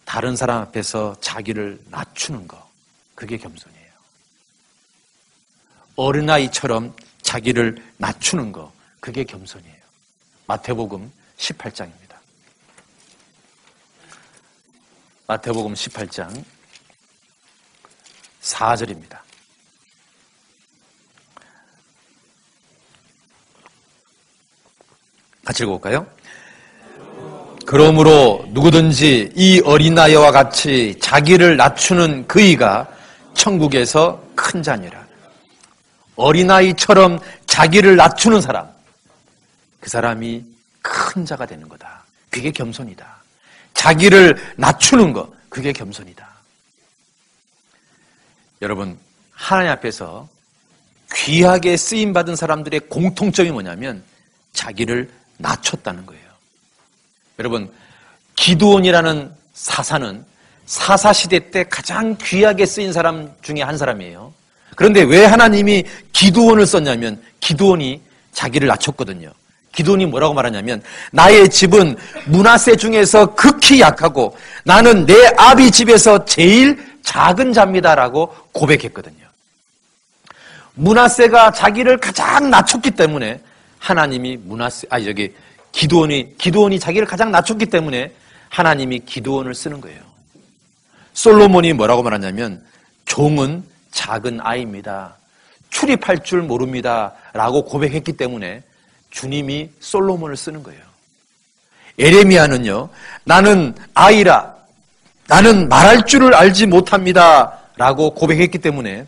다른 사람 앞에서 자기를 낮추는 거. 그게 겸손이에요. 어린아이처럼 자기를 낮추는 거. 그게 겸손이에요. 마태복음 18장입니다. 마태복음 18장 4절입니다. 같이 읽어볼까요? 그러므로 누구든지 이 어린아이와 같이 자기를 낮추는 그이가 천국에서 큰 자니라. 어린아이처럼 자기를 낮추는 사람, 그 사람이 큰 자가 되는 거다. 그게 겸손이다. 자기를 낮추는 것, 그게 겸손이다. 여러분, 하나님 앞에서 귀하게 쓰임받은 사람들의 공통점이 뭐냐면 자기를 낮췄다는 거예요. 여러분, 기드온이라는 사사는 사사시대 때 가장 귀하게 쓰인 사람 중에 한 사람이에요. 그런데 왜 하나님이 기드온을 썼냐면 기드온이 자기를 낮췄거든요. 기드온이 뭐라고 말하냐면 나의 집은 므낫세 중에서 극히 약하고 나는 내 아비 집에서 제일 작은 자입니다라고 고백했거든요. 므낫세가 자기를 가장 낮췄기 때문에 하나님이 기드온이 자기를 가장 낮췄기 때문에 하나님이 기드온을 쓰는 거예요. 솔로몬이 뭐라고 말하냐면 종은 작은 아이입니다. 출입할 줄 모릅니다. 라고 고백했기 때문에 주님이 솔로몬을 쓰는 거예요. 에레미야는요, 나는 아이라, 나는 말할 줄을 알지 못합니다. 라고 고백했기 때문에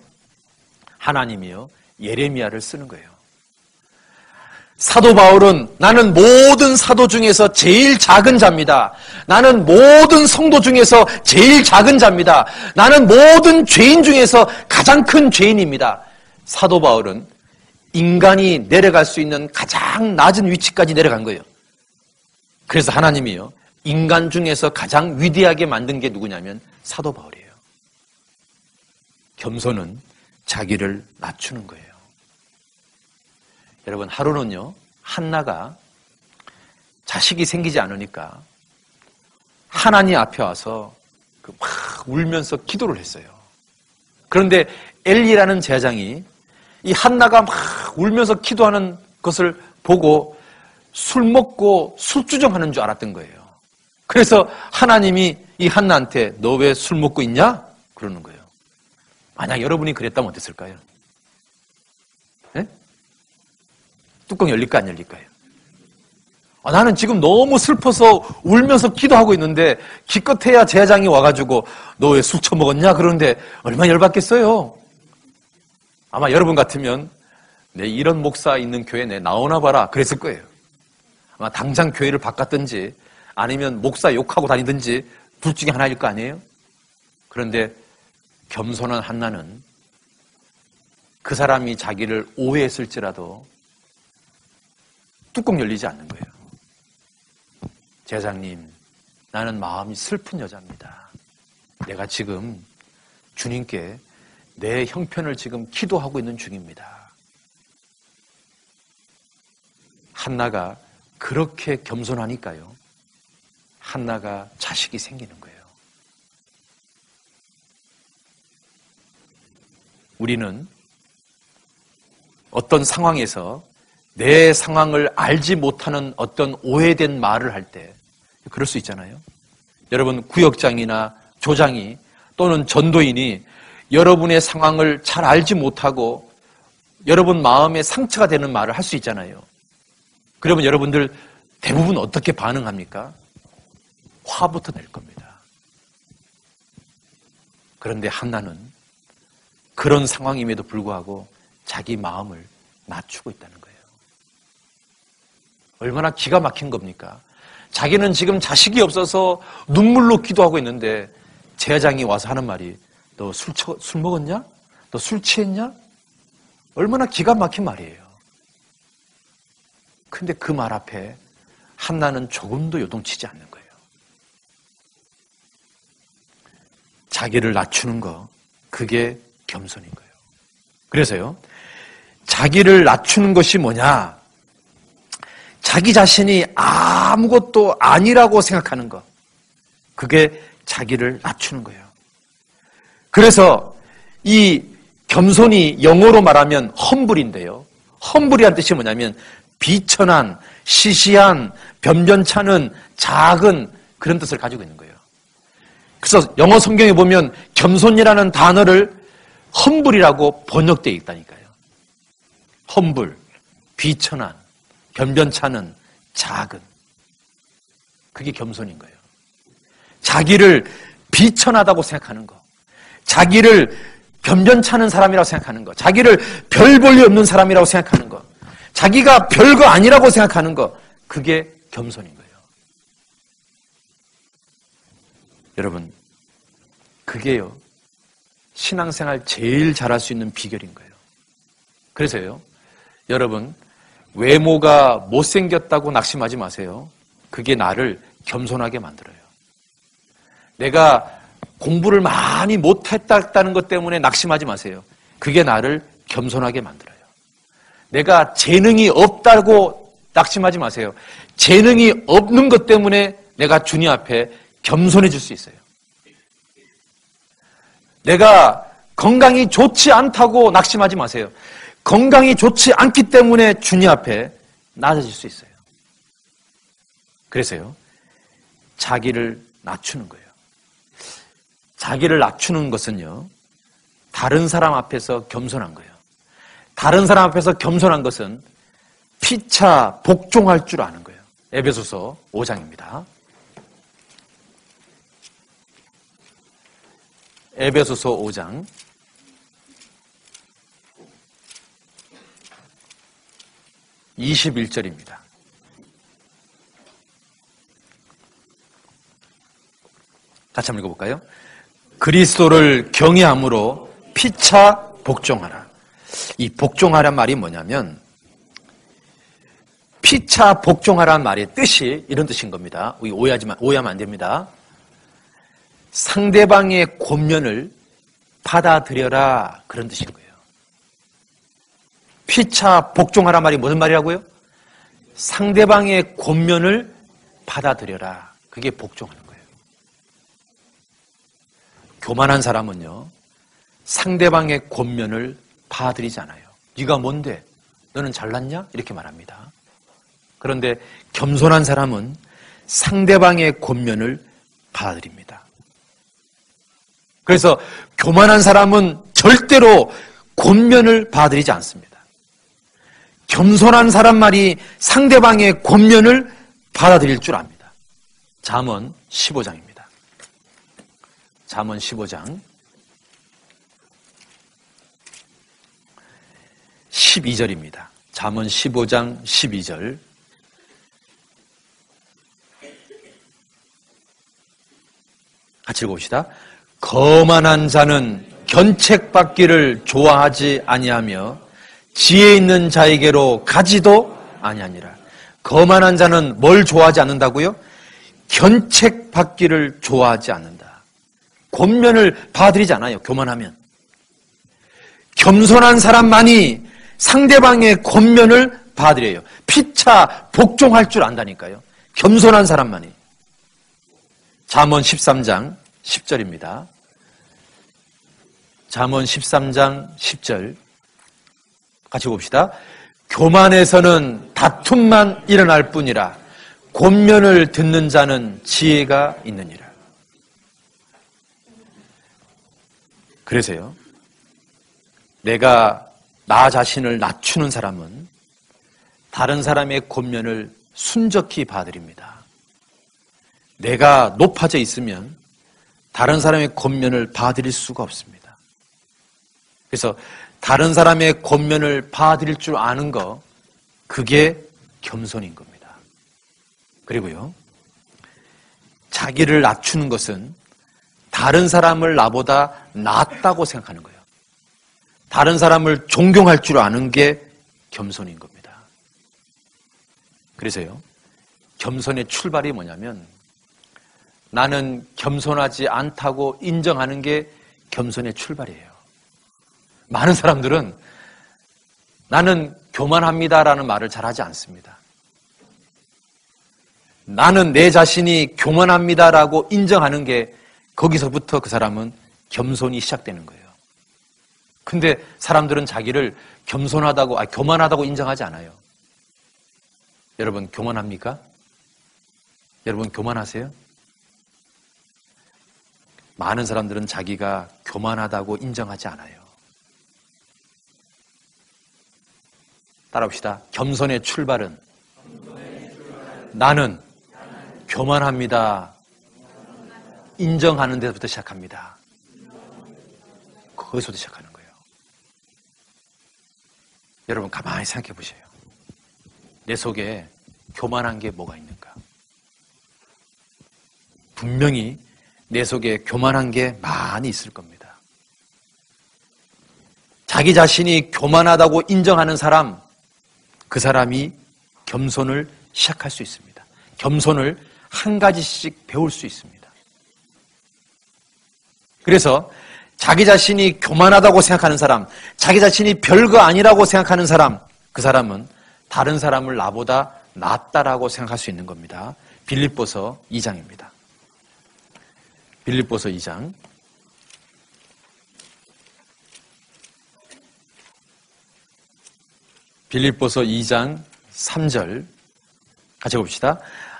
하나님이요, 예레미야를 쓰는 거예요. 사도 바울은 나는 모든 사도 중에서 제일 작은 자입니다. 나는 모든 성도 중에서 제일 작은 자입니다. 나는 모든 죄인 중에서 가장 큰 죄인입니다. 사도 바울은 인간이 내려갈 수 있는 가장 낮은 위치까지 내려간 거예요. 그래서 하나님이요, 인간 중에서 가장 위대하게 만든 게 누구냐면 사도 바울이에요. 겸손은 자기를 낮추는 거예요. 여러분, 하루는요, 한나가 자식이 생기지 않으니까 하나님 앞에 와서 막 울면서 기도를 했어요. 그런데 엘리라는 제사장이 이 한나가 막 울면서 기도하는 것을 보고 술 먹고 술주정하는 줄 알았던 거예요. 그래서 하나님이 이 한나한테 너 왜 술 먹고 있냐? 그러는 거예요. 만약 여러분이 그랬다면 어땠을까요? 네? 뚜껑 열릴까 안 열릴까요? 나는 지금 너무 슬퍼서 울면서 기도하고 있는데 기껏해야 제사장이 와가지고 너 왜 술 처먹었냐? 그러는데 얼마나 열받겠어요? 아마 여러분 같으면 내 이런 목사 있는 교회 내 나오나 봐라 그랬을 거예요. 아마 당장 교회를 바꿨든지 아니면 목사 욕하고 다니든지 둘 중에 하나일 거 아니에요? 그런데 겸손한 한나는 그 사람이 자기를 오해했을지라도 뚜껑 열리지 않는 거예요. 제사장님, 나는 마음이 슬픈 여자입니다. 내가 지금 주님께 내 형편을 지금 기도하고 있는 중입니다. 한나가 그렇게 겸손하니까요, 한나가 자식이 생기는 거예요. 우리는 어떤 상황에서 내 상황을 알지 못하는 어떤 오해된 말을 할 때 그럴 수 있잖아요. 여러분, 구역장이나 조장이 또는 전도인이 여러분의 상황을 잘 알지 못하고 여러분 마음에 상처가 되는 말을 할 수 있잖아요. 그러면 여러분들 대부분 어떻게 반응합니까? 화부터 낼 겁니다. 그런데 한나는 그런 상황임에도 불구하고 자기 마음을 낮추고 있다는 거예요. 얼마나 기가 막힌 겁니까? 자기는 지금 자식이 없어서 눈물로 기도하고 있는데 제사장이 와서 하는 말이 너 술 먹었냐? 너 술 취했냐? 얼마나 기가 막힌 말이에요. 근데 그 말 앞에 한나는 조금도 요동치지 않는 거예요. 자기를 낮추는 거, 그게 겸손인 거예요. 그래서요, 자기를 낮추는 것이 뭐냐? 자기 자신이 아무것도 아니라고 생각하는 것, 그게 자기를 낮추는 거예요. 그래서 이 겸손이 영어로 말하면 험블인데요. 험블이란 뜻이 뭐냐면 비천한, 시시한, 변변찮은, 작은 그런 뜻을 가지고 있는 거예요. 그래서 영어 성경에 보면 겸손이라는 단어를 험불이라고 번역되어 있다니까요. 험불, 비천한, 변변찮은, 작은. 그게 겸손인 거예요. 자기를 비천하다고 생각하는 거, 자기를 변변찮은 사람이라고 생각하는 거, 자기를 별 볼 일 없는 사람이라고 생각하는 거, 자기가 별거 아니라고 생각하는 거, 그게 겸손인 거예요. 여러분, 그게요, 신앙생활 제일 잘할 수 있는 비결인 거예요. 그래서요, 여러분, 외모가 못생겼다고 낙심하지 마세요. 그게 나를 겸손하게 만들어요. 내가 공부를 많이 못했다는 것 때문에 낙심하지 마세요. 그게 나를 겸손하게 만들어요. 내가 재능이 없다고 낙심하지 마세요. 재능이 없는 것 때문에 내가 주님 앞에 겸손해질 수 있어요. 내가 건강이 좋지 않다고 낙심하지 마세요. 건강이 좋지 않기 때문에 주님 앞에 낮아질 수 있어요. 그래서요, 자기를 낮추는 거예요. 자기를 낮추는 것은요, 다른 사람 앞에서 겸손한 거예요. 다른 사람 앞에서 겸손한 것은 피차 복종할 줄 아는 거예요. 에베소서 5장입니다. 에베소서 5장 21절입니다. 같이 한번 읽어볼까요? 그리스도를 경외함으로 피차 복종하라. 이 복종하란 말이 뭐냐면, 피차 복종하라는 말의 뜻이 이런 뜻인 겁니다. 오해하면 안 됩니다. 상대방의 권면을 받아들여라, 그런 뜻인 거예요. 피차 복종하란 말이 무슨 말이라고요? 상대방의 권면을 받아들여라. 그게 복종하는 거예요. 교만한 사람은요, 상대방의 권면을 받아들이지 않아요. 네가 뭔데? 너는 잘났냐? 이렇게 말합니다. 그런데 겸손한 사람은 상대방의 권면을 받아들입니다. 그래서 교만한 사람은 절대로 권면을 받아들이지 않습니다. 겸손한 사람만이 상대방의 권면을 받아들일 줄 압니다. 잠언 15장입니다. 잠언 15장 12절입니다. 잠언 15장 12절. 같이 읽어봅시다. 거만한 자는 견책받기를 좋아하지 아니하며 지혜 있는 자에게로 가지도 아니하니라. 거만한 자는 뭘 좋아하지 않는다고요? 견책받기를 좋아하지 않는다. 권면을 받아들이지 않아요. 교만하면. 겸손한 사람만이 상대방의 권면을 받아들여요. 피차 복종할 줄 안다니까요. 겸손한 사람만이. 잠언 13장 10절입니다. 잠언 13장 10절 같이 봅시다. 교만에서는 다툼만 일어날 뿐이라 권면을 듣는 자는 지혜가 있느니라. 그래서요, 내가 나 자신을 낮추는 사람은 다른 사람의 권면을 순적히 받아들입니다. 내가 높아져 있으면 다른 사람의 권면을 받아들일 수가 없습니다. 그래서 다른 사람의 권면을 받아들일 줄 아는 거, 그게 겸손인 겁니다. 그리고요, 자기를 낮추는 것은 다른 사람을 나보다 낫다고 생각하는 거예요. 다른 사람을 존경할 줄 아는 게 겸손인 겁니다. 그래서요, 겸손의 출발이 뭐냐면, 나는 겸손하지 않다고 인정하는 게 겸손의 출발이에요. 많은 사람들은 나는 교만합니다라는 말을 잘 하지 않습니다. 나는 내 자신이 교만합니다라고 인정하는 게, 거기서부터 그 사람은 겸손이 시작되는 거예요. 근데 사람들은 자기를 교만하다고 인정하지 않아요. 여러분, 교만합니까? 여러분, 교만하세요? 많은 사람들은 자기가 교만하다고 인정하지 않아요. 따라합시다. 겸손의 출발은 나는 교만합니다. 인정하는 데서부터 시작합니다. 거기서부터 시작하는 거예요. 여러분 가만히 생각해 보세요. 내 속에 교만한 게 뭐가 있는가? 분명히 내 속에 교만한 게 많이 있을 겁니다. 자기 자신이 교만하다고 인정하는 사람, 그 사람이 겸손을 시작할 수 있습니다. 겸손을 한 가지씩 배울 수 있습니다. 그래서 자기 자신이 교만하다고 생각하는 사람, 자기 자신이 별거 아니라고 생각하는 사람, 그 사람은 다른 사람을 나보다 낫다라고 생각할 수 있는 겁니다. 빌립보서 2장입니다. 빌립보서 2장. 빌립보서 2장 3절 같이 봅시다.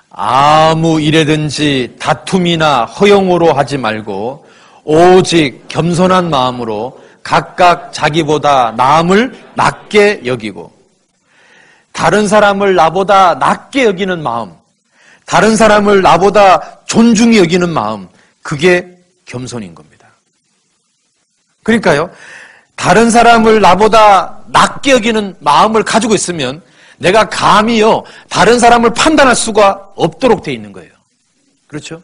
아무 일에든지 다툼이나 허용으로 하지 말고 오직 겸손한 마음으로 각각 자기보다 남을 낮게 여기고, 다른 사람을 나보다 낮게 여기는 마음, 다른 사람을 나보다 존중히 여기는 마음, 그게 겸손인 겁니다. 그러니까요, 다른 사람을 나보다 낮게 여기는 마음을 가지고 있으면 내가 감히요 다른 사람을 판단할 수가 없도록 돼 있는 거예요. 그렇죠?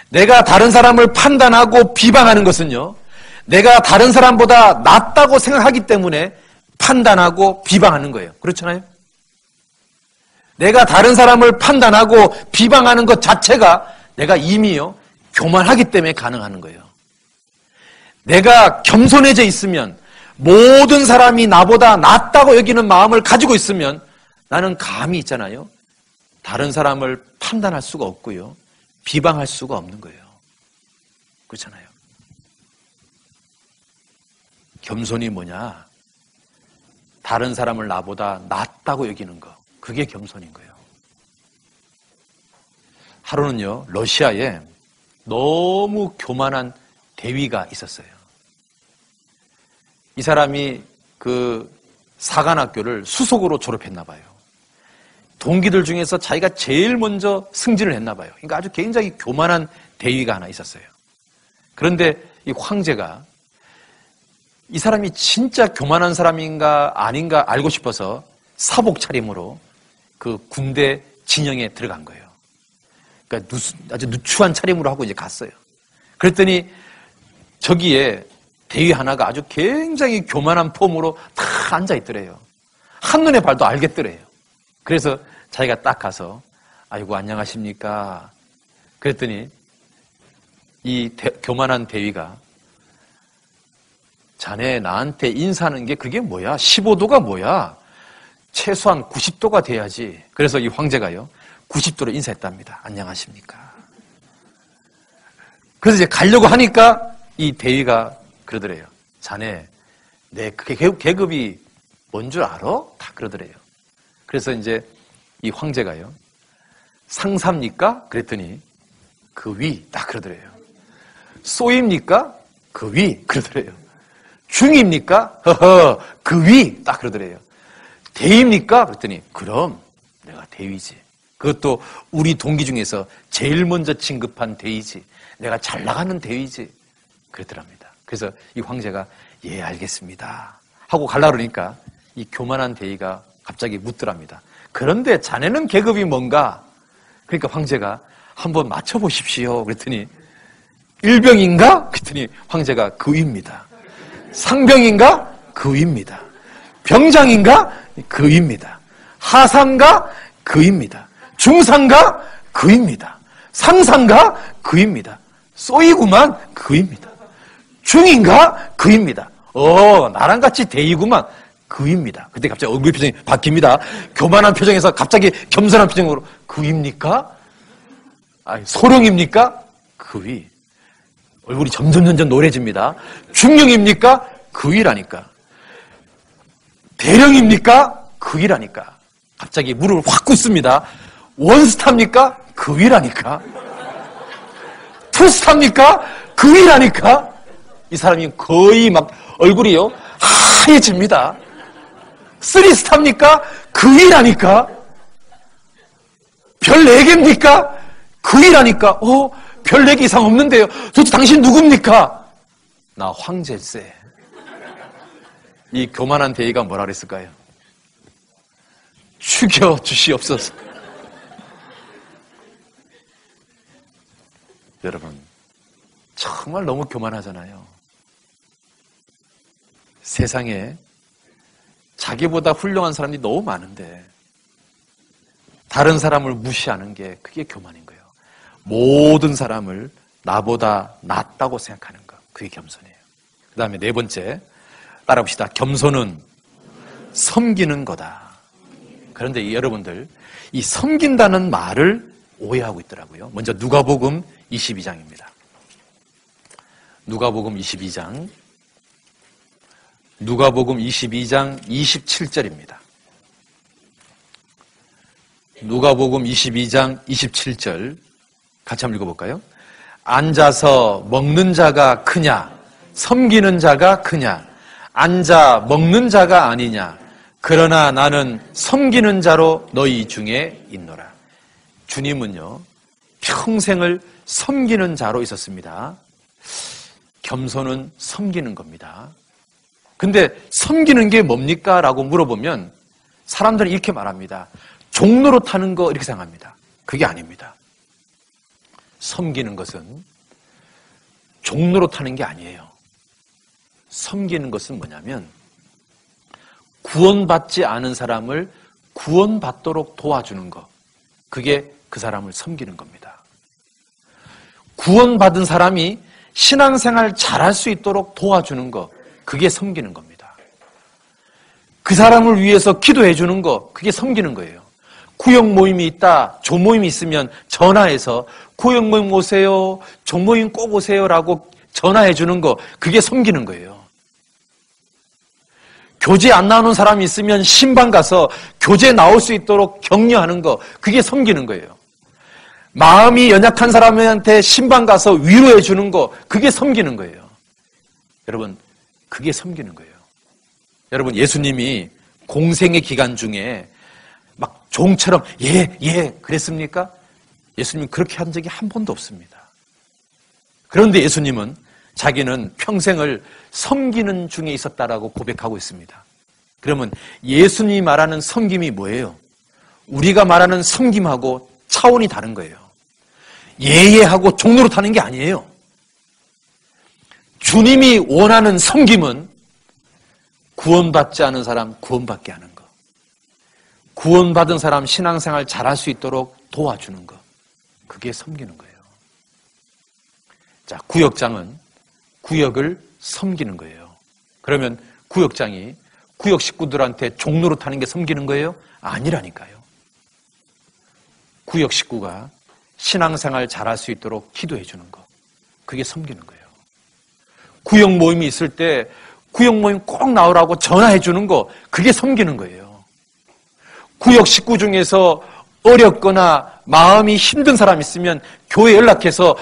내가 다른 사람을 판단하고 비방하는 것은요, 내가 다른 사람보다 낫다고 생각하기 때문에 판단하고 비방하는 거예요. 그렇잖아요? 내가 다른 사람을 판단하고 비방하는 것 자체가 내가 이미요 교만하기 때문에 가능한 거예요. 내가 겸손해져 있으면, 모든 사람이 나보다 낫다고 여기는 마음을 가지고 있으면 나는 감이 있잖아요. 다른 사람을 판단할 수가 없고요, 비방할 수가 없는 거예요. 그렇잖아요. 겸손이 뭐냐? 다른 사람을 나보다 낫다고 여기는 거, 그게 겸손인 거예요. 하루는요, 러시아에 너무 교만한 대위가 있었어요. 이 사람이 그 사관학교를 수석으로 졸업했나 봐요. 동기들 중에서 자기가 제일 먼저 승진을 했나 봐요. 그러니까 아주 굉장히 교만한 대위가 하나 있었어요. 그런데 이 황제가 이 사람이 진짜 교만한 사람인가 아닌가 알고 싶어서 사복 차림으로 그 군대 진영에 들어간 거예요. 그러니까 아주 누추한 차림으로 하고 이제 갔어요. 그랬더니 저기에 대위 하나가 아주 굉장히 교만한 폼으로 다 앉아있더래요. 한눈에 봐도 알겠더래요. 그래서 자기가 딱 가서 아이고 안녕하십니까 그랬더니 이 교만한 대위가 자네 나한테 인사하는 게 그게 뭐야? 15도가 뭐야? 최소한 90도가 돼야지. 그래서 이 황제가요 90도로 인사했답니다. 안녕하십니까. 그래서 이제 가려고 하니까 이 대위가 그러더래요. 자네 내 계급이 뭔 줄 알아? 다 그러더래요. 그래서 이제 이 황제가요 상사입니까? 그랬더니 그 위 딱 그러더래요. 소입니까? 그 위 그러더래요. 중입니까? 허허 그 위 딱 그러더래요. 대위입니까? 그랬더니 그럼 내가 대위지. 그것도 우리 동기 중에서 제일 먼저 진급한 대위지. 내가 잘 나가는 대위지. 그랬더랍니다. 그래서 이 황제가 예 알겠습니다 하고 가려고 그러니까 이 교만한 대위가 갑자기 묻더랍니다. 그런데 자네는 계급이 뭔가? 그러니까 황제가 한번 맞춰보십시오. 그랬더니 일병인가? 그랬더니 황제가 그 위입니다. 상병인가? 그 위입니다. 병장인가? 그 위입니다. 하상가? 그 위입니다. 중상가? 그 위입니다. 상상가? 그 위입니다. 쏘이구만? 그 위입니다. 중인가? 그 위입니다. 나랑 같이 대위구만. 그 위입니다. 그때 갑자기 얼굴 표정이 바뀝니다. 교만한 표정에서 갑자기 겸손한 표정으로 그 위입니까? 소령입니까? 그 위. 얼굴이 점점 노래집니다. 중령입니까? 그 위라니까. 대령입니까? 그 위라니까. 갑자기 무릎을 확 꿇습니다. 원스타입니까? 그 위라니까. 투스타입니까? 그이라니까? 이 사람이 거의 막 얼굴이요 하얘집니다. 3스타입니까? 그이라니까? 별 4개입니까? 그이라니까? 별 4개 이상 없는데요. 도대체 당신 누굽니까? 나 황제세. 이 교만한 대의가 뭐라 그랬을까요? 죽여 주시옵소서. 여러분, 정말 너무 교만하잖아요. 세상에 자기보다 훌륭한 사람이 너무 많은데 다른 사람을 무시하는 게 그게 교만인 거예요. 모든 사람을 나보다 낫다고 생각하는 것, 그게 겸손이에요. 그 다음에 4번째, 따라봅시다. 겸손은 섬기는 거다. 그런데 여러분들, 이 섬긴다는 말을 오해하고 있더라고요. 먼저 누가복음 22장입니다. 누가복음 22장 27절입니다. 누가복음 22장 27절 같이 한번 읽어볼까요? 앉아서 먹는 자가 크냐? 섬기는 자가 크냐? 앉아 먹는 자가 아니냐? 그러나 나는 섬기는 자로 너희 중에 있노라. 주님은요, 평생을 섬기는 자로 있었습니다. 겸손은 섬기는 겁니다. 근데 섬기는 게 뭡니까? 라고 물어보면 사람들은 이렇게 말합니다. 종로로 타는 거 이렇게 생각합니다. 그게 아닙니다. 섬기는 것은 종로로 타는 게 아니에요. 섬기는 것은 뭐냐면 구원받지 않은 사람을 구원받도록 도와주는 것. 그게 그 사람을 섬기는 겁니다. 구원받은 사람이 신앙생활 잘할 수 있도록 도와주는 것. 그게 섬기는 겁니다. 그 사람을 위해서 기도해 주는 것. 그게 섬기는 거예요. 구역 모임이 있다, 조모임이 있으면 전화해서 구역 모임 오세요, 조모임 꼭 오세요라고 전화해 주는 거. 그게 섬기는 거예요. 교제 안 나오는 사람이 있으면 신방 가서 교제 나올 수 있도록 격려하는 거. 그게 섬기는 거예요. 마음이 연약한 사람한테 신방 가서 위로해 주는 거. 그게 섬기는 거예요. 여러분, 그게 섬기는 거예요. 여러분, 예수님이 공생의 기간 중에 막 종처럼 예 그랬습니까? 예수님은 그렇게 한 적이 한 번도 없습니다. 그런데 예수님은 자기는 평생을 섬기는 중에 있었다라고 고백하고 있습니다. 그러면 예수님이 말하는 섬김이 뭐예요? 우리가 말하는 섬김하고 차원이 다른 거예요. 예하고 종로로 타는 게 아니에요. 주님이 원하는 섬김은 구원받지 않은 사람 구원받게 하는 것. 구원받은 사람 신앙생활 잘할 수 있도록 도와주는 것. 그게 섬기는 거예요. 자, 구역장은 구역을 섬기는 거예요. 그러면 구역장이 구역 식구들한테 종로로 타는 게 섬기는 거예요? 아니라니까요. 구역 식구가 신앙생활 잘할 수 있도록 기도해 주는 것. 그게 섬기는 거예요. 구역 모임이 있을 때 구역 모임 꼭 나오라고 전화해 주는 거. 그게 섬기는 거예요. 구역 식구 중에서 어렵거나 마음이 힘든 사람 있으면 교회 연락해서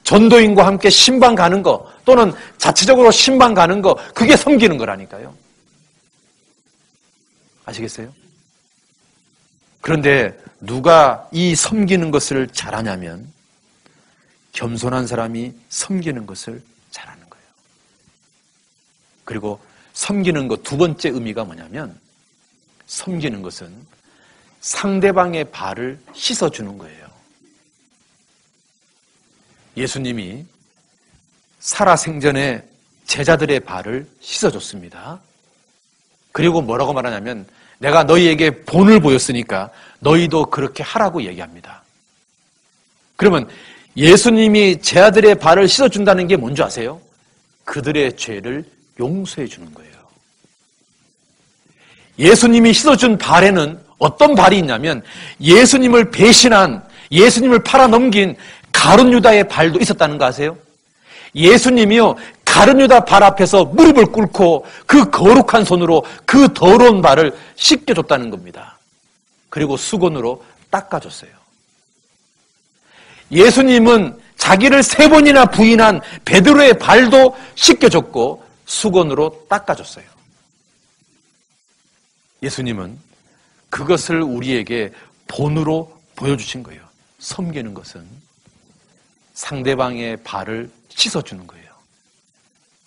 전도인과 함께 신방 가는 거 또는 자체적으로 신방 가는 거. 그게 섬기는 거라니까요. 아시겠어요? 그런데 누가 이 섬기는 것을 잘하냐면 겸손한 사람이 섬기는 것을 잘하는 거예요. 그리고 섬기는 것 두 번째 의미가 뭐냐면 섬기는 것은 상대방의 발을 씻어주는 거예요. 예수님이 살아생전에 제자들의 발을 씻어줬습니다. 그리고 뭐라고 말하냐면 내가 너희에게 본을 보였으니까 너희도 그렇게 하라고 얘기합니다. 그러면 예수님이 제 아들의 발을 씻어준다는 게 뭔지 아세요? 그들의 죄를 용서해 주는 거예요. 예수님이 씻어준 발에는 어떤 발이 있냐면 예수님을 배신한, 예수님을 팔아넘긴 가룟 유다의 발도 있었다는 거 아세요? 예수님이요, 가룟 유다 발 앞에서 무릎을 꿇고 그 거룩한 손으로 그 더러운 발을 씻겨줬다는 겁니다. 그리고 수건으로 닦아줬어요. 예수님은 자기를 3번이나 부인한 베드로의 발도 씻겨줬고 수건으로 닦아줬어요. 예수님은 그것을 우리에게 본으로 보여주신 거예요. 섬기는 것은 상대방의 발을 씻어주는 거예요.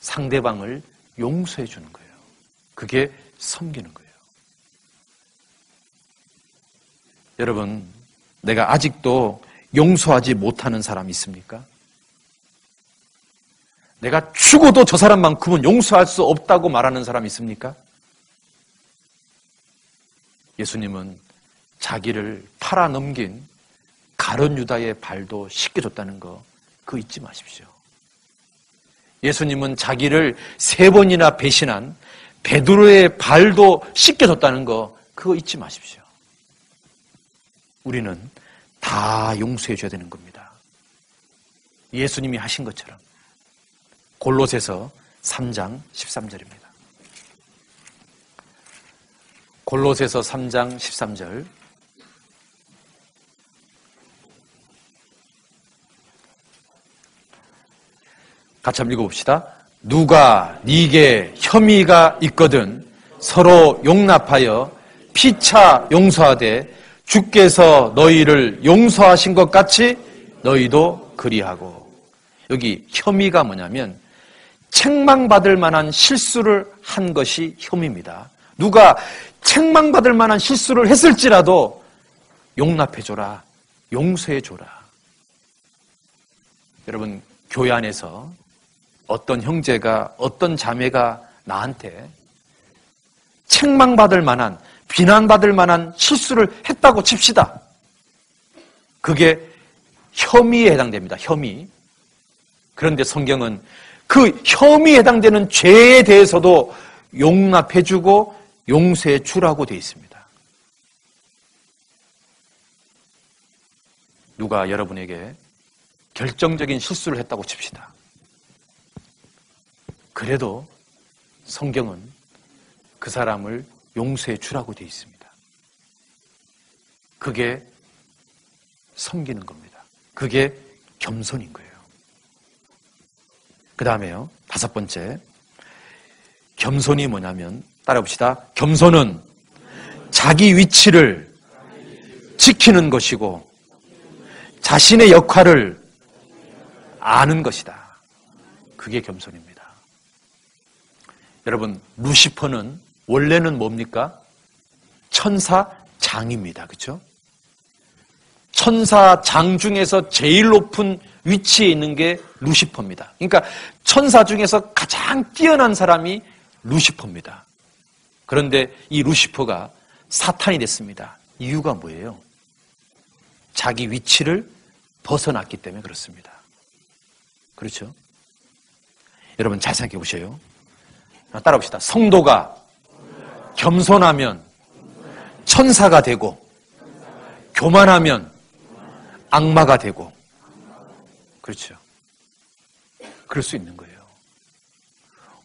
상대방을 용서해 주는 거예요. 그게 섬기는 거예요. 여러분, 내가 아직도 용서하지 못하는 사람이 있습니까? 내가 죽어도 저 사람만큼은 용서할 수 없다고 말하는 사람이 있습니까? 예수님은 자기를 팔아넘긴 가룟 유다의 발도 씻겨줬다는 거, 그거 잊지 마십시오. 예수님은 자기를 3번이나 배신한 베드로의 발도 씻겨줬다는 거, 그거 잊지 마십시오. 우리는 다 용서해 줘야 되는 겁니다. 예수님이 하신 것처럼. 골로새서 3장 13절입니다. 골로새서 3장 13절. 같이 한번 읽어봅시다. 누가 네게 혐의가 있거든 서로 용납하여 피차 용서하되 주께서 너희를 용서하신 것 같이 너희도 그리하고. 여기 혐의가 뭐냐면 책망받을 만한 실수를 한 것이 혐의입니다. 누가 책망받을 만한 실수를 했을지라도 용납해줘라, 용서해줘라. 여러분, 교회 안에서 어떤 형제가, 어떤 자매가 나한테 책망받을 만한, 비난받을 만한 실수를 했다고 칩시다. 그게 혐의에 해당됩니다. 혐의. 그런데 성경은 그 혐의에 해당되는 죄에 대해서도 용납해주고 용서해 주라고 되어 있습니다. 누가 여러분에게 결정적인 실수를 했다고 칩시다. 그래도 성경은 그 사람을 용서해 주라고 되어 있습니다. 그게 섬기는 겁니다. 그게 겸손인 거예요. 그 다음에요, 5번째. 겸손이 뭐냐면, 따라봅시다. 겸손은 자기 위치를 지키는 것이고 자신의 역할을 아는 것이다. 그게 겸손입니다. 여러분, 루시퍼는 원래는 뭡니까? 천사장입니다. 그렇죠? 천사장 중에서 제일 높은 위치에 있는 게 루시퍼입니다. 그러니까 천사 중에서 가장 뛰어난 사람이 루시퍼입니다. 그런데 이 루시퍼가 사탄이 됐습니다. 이유가 뭐예요? 자기 위치를 벗어났기 때문에 그렇습니다. 그렇죠? 여러분 잘 생각해 보세요. 따라봅시다. 성도가 겸손하면 천사가 되고 교만하면 악마가 되고, 그렇죠? 그럴 수 있는 거예요.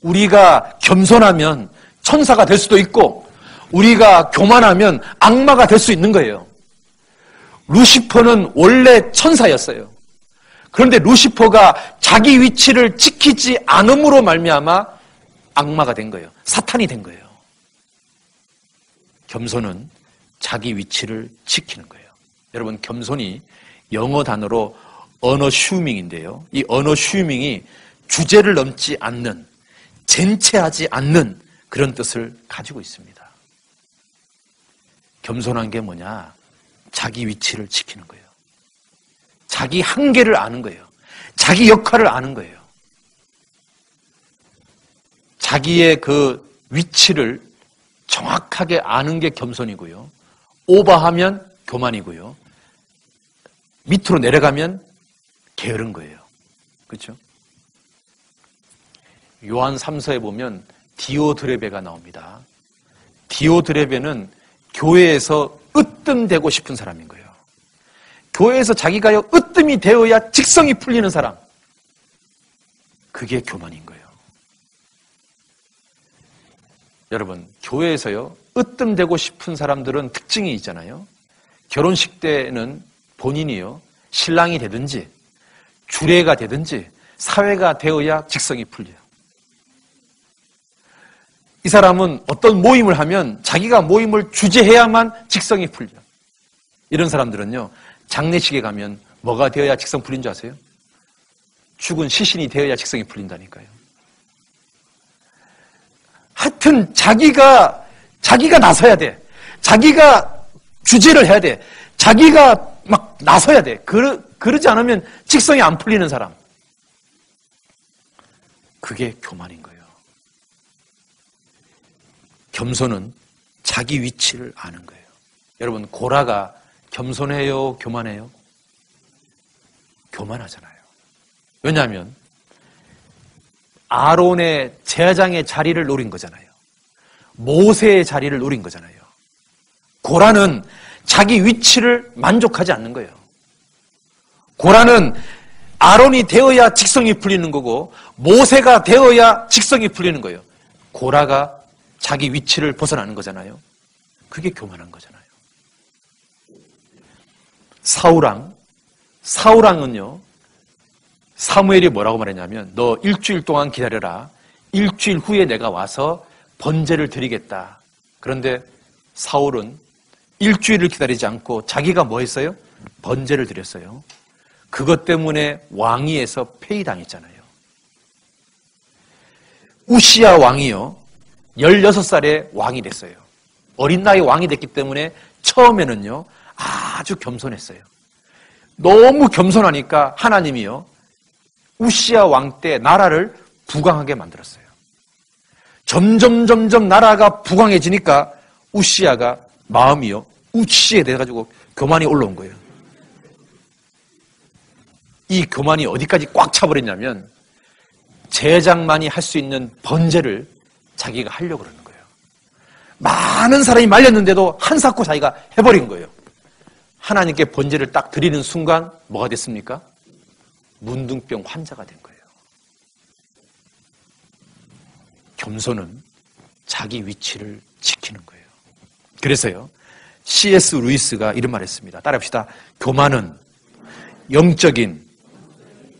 우리가 겸손하면 천사가 될 수도 있고 우리가 교만하면 악마가 될 수 있는 거예요. 루시퍼는 원래 천사였어요. 그런데 루시퍼가 자기 위치를 지키지 않음으로 말미암아 악마가 된 거예요. 사탄이 된 거예요. 겸손은 자기 위치를 지키는 거예요. 여러분, 겸손이 영어 단어로 언어 슈밍인데요. 이 언어 슈밍이 주제를 넘지 않는, 젠체하지 않는 그런 뜻을 가지고 있습니다. 겸손한 게 뭐냐? 자기 위치를 지키는 거예요. 자기 한계를 아는 거예요. 자기 역할을 아는 거예요. 자기의 그 위치를 정확하게 아는 게 겸손이고요. 오버하면 교만이고요. 밑으로 내려가면 게으른 거예요. 그렇죠? 요한 3서에 보면 디오드레베가 나옵니다. 디오드레베는 교회에서 으뜸되고 싶은 사람인 거예요. 교회에서 자기가 으뜸이 되어야 직성이 풀리는 사람. 그게 교만인 거예요. 여러분, 교회에서요, 으뜸되고 싶은 사람들은 특징이 있잖아요. 결혼식 때는 본인이요, 신랑이 되든지 주례가 되든지 사회가 되어야 직성이 풀려요. 이 사람은 어떤 모임을 하면 자기가 모임을 주재해야만 직성이 풀려요. 이런 사람들은요, 장례식에 가면 뭐가 되어야 직성 풀린 줄 아세요? 죽은 시신이 되어야 직성이 풀린다니까요. 하여튼 자기가 나서야 돼. 자기가 주재를 해야 돼. 자기가 막 나서야 돼. 그러지 않으면 직성이 안 풀리는 사람. 그게 교만인 거예요. 겸손은 자기 위치를 아는 거예요. 여러분, 고라가 겸손해요? 교만해요? 교만하잖아요. 왜냐하면 아론의 제사장의 자리를 노린 거잖아요. 모세의 자리를 노린 거잖아요. 고라는 자기 위치를 만족하지 않는 거예요. 고라는 아론이 되어야 직성이 풀리는 거고 모세가 되어야 직성이 풀리는 거예요. 고라가 자기 위치를 벗어나는 거잖아요. 그게 교만한 거잖아요. 사울왕은요, 사무엘이 뭐라고 말했냐면, 너 일주일 동안 기다려라. 일주일 후에 내가 와서 번제를 드리겠다. 그런데 사울은 일주일을 기다리지 않고 자기가 뭐 했어요? 번제를 드렸어요. 그것 때문에 왕위에서 폐위당했잖아요. 우시야 왕이요, 16살에 왕이 됐어요. 어린 나이에 왕이 됐기 때문에 처음에는요, 아주 겸손했어요. 너무 겸손하니까 하나님이요, 우시야 왕 때 나라를 부강하게 만들었어요. 점점 나라가 부강해지니까 우시야가 마음이요, 우치에 돼가지고 교만이 올라온 거예요. 이 교만이 어디까지 꽉 차버렸냐면 제사장만이 할 수 있는 번제를 자기가 하려고 그러는 거예요. 많은 사람이 말렸는데도 한사코 자기가 해버린 거예요. 하나님께 번제를 딱 드리는 순간 뭐가 됐습니까? 문둥병 환자가 된 거예요. 겸손은 자기 위치를 지키는 거예요. 그래서요, C.S. 루이스가 이런 말을 했습니다. 따라합시다. 교만은 영적인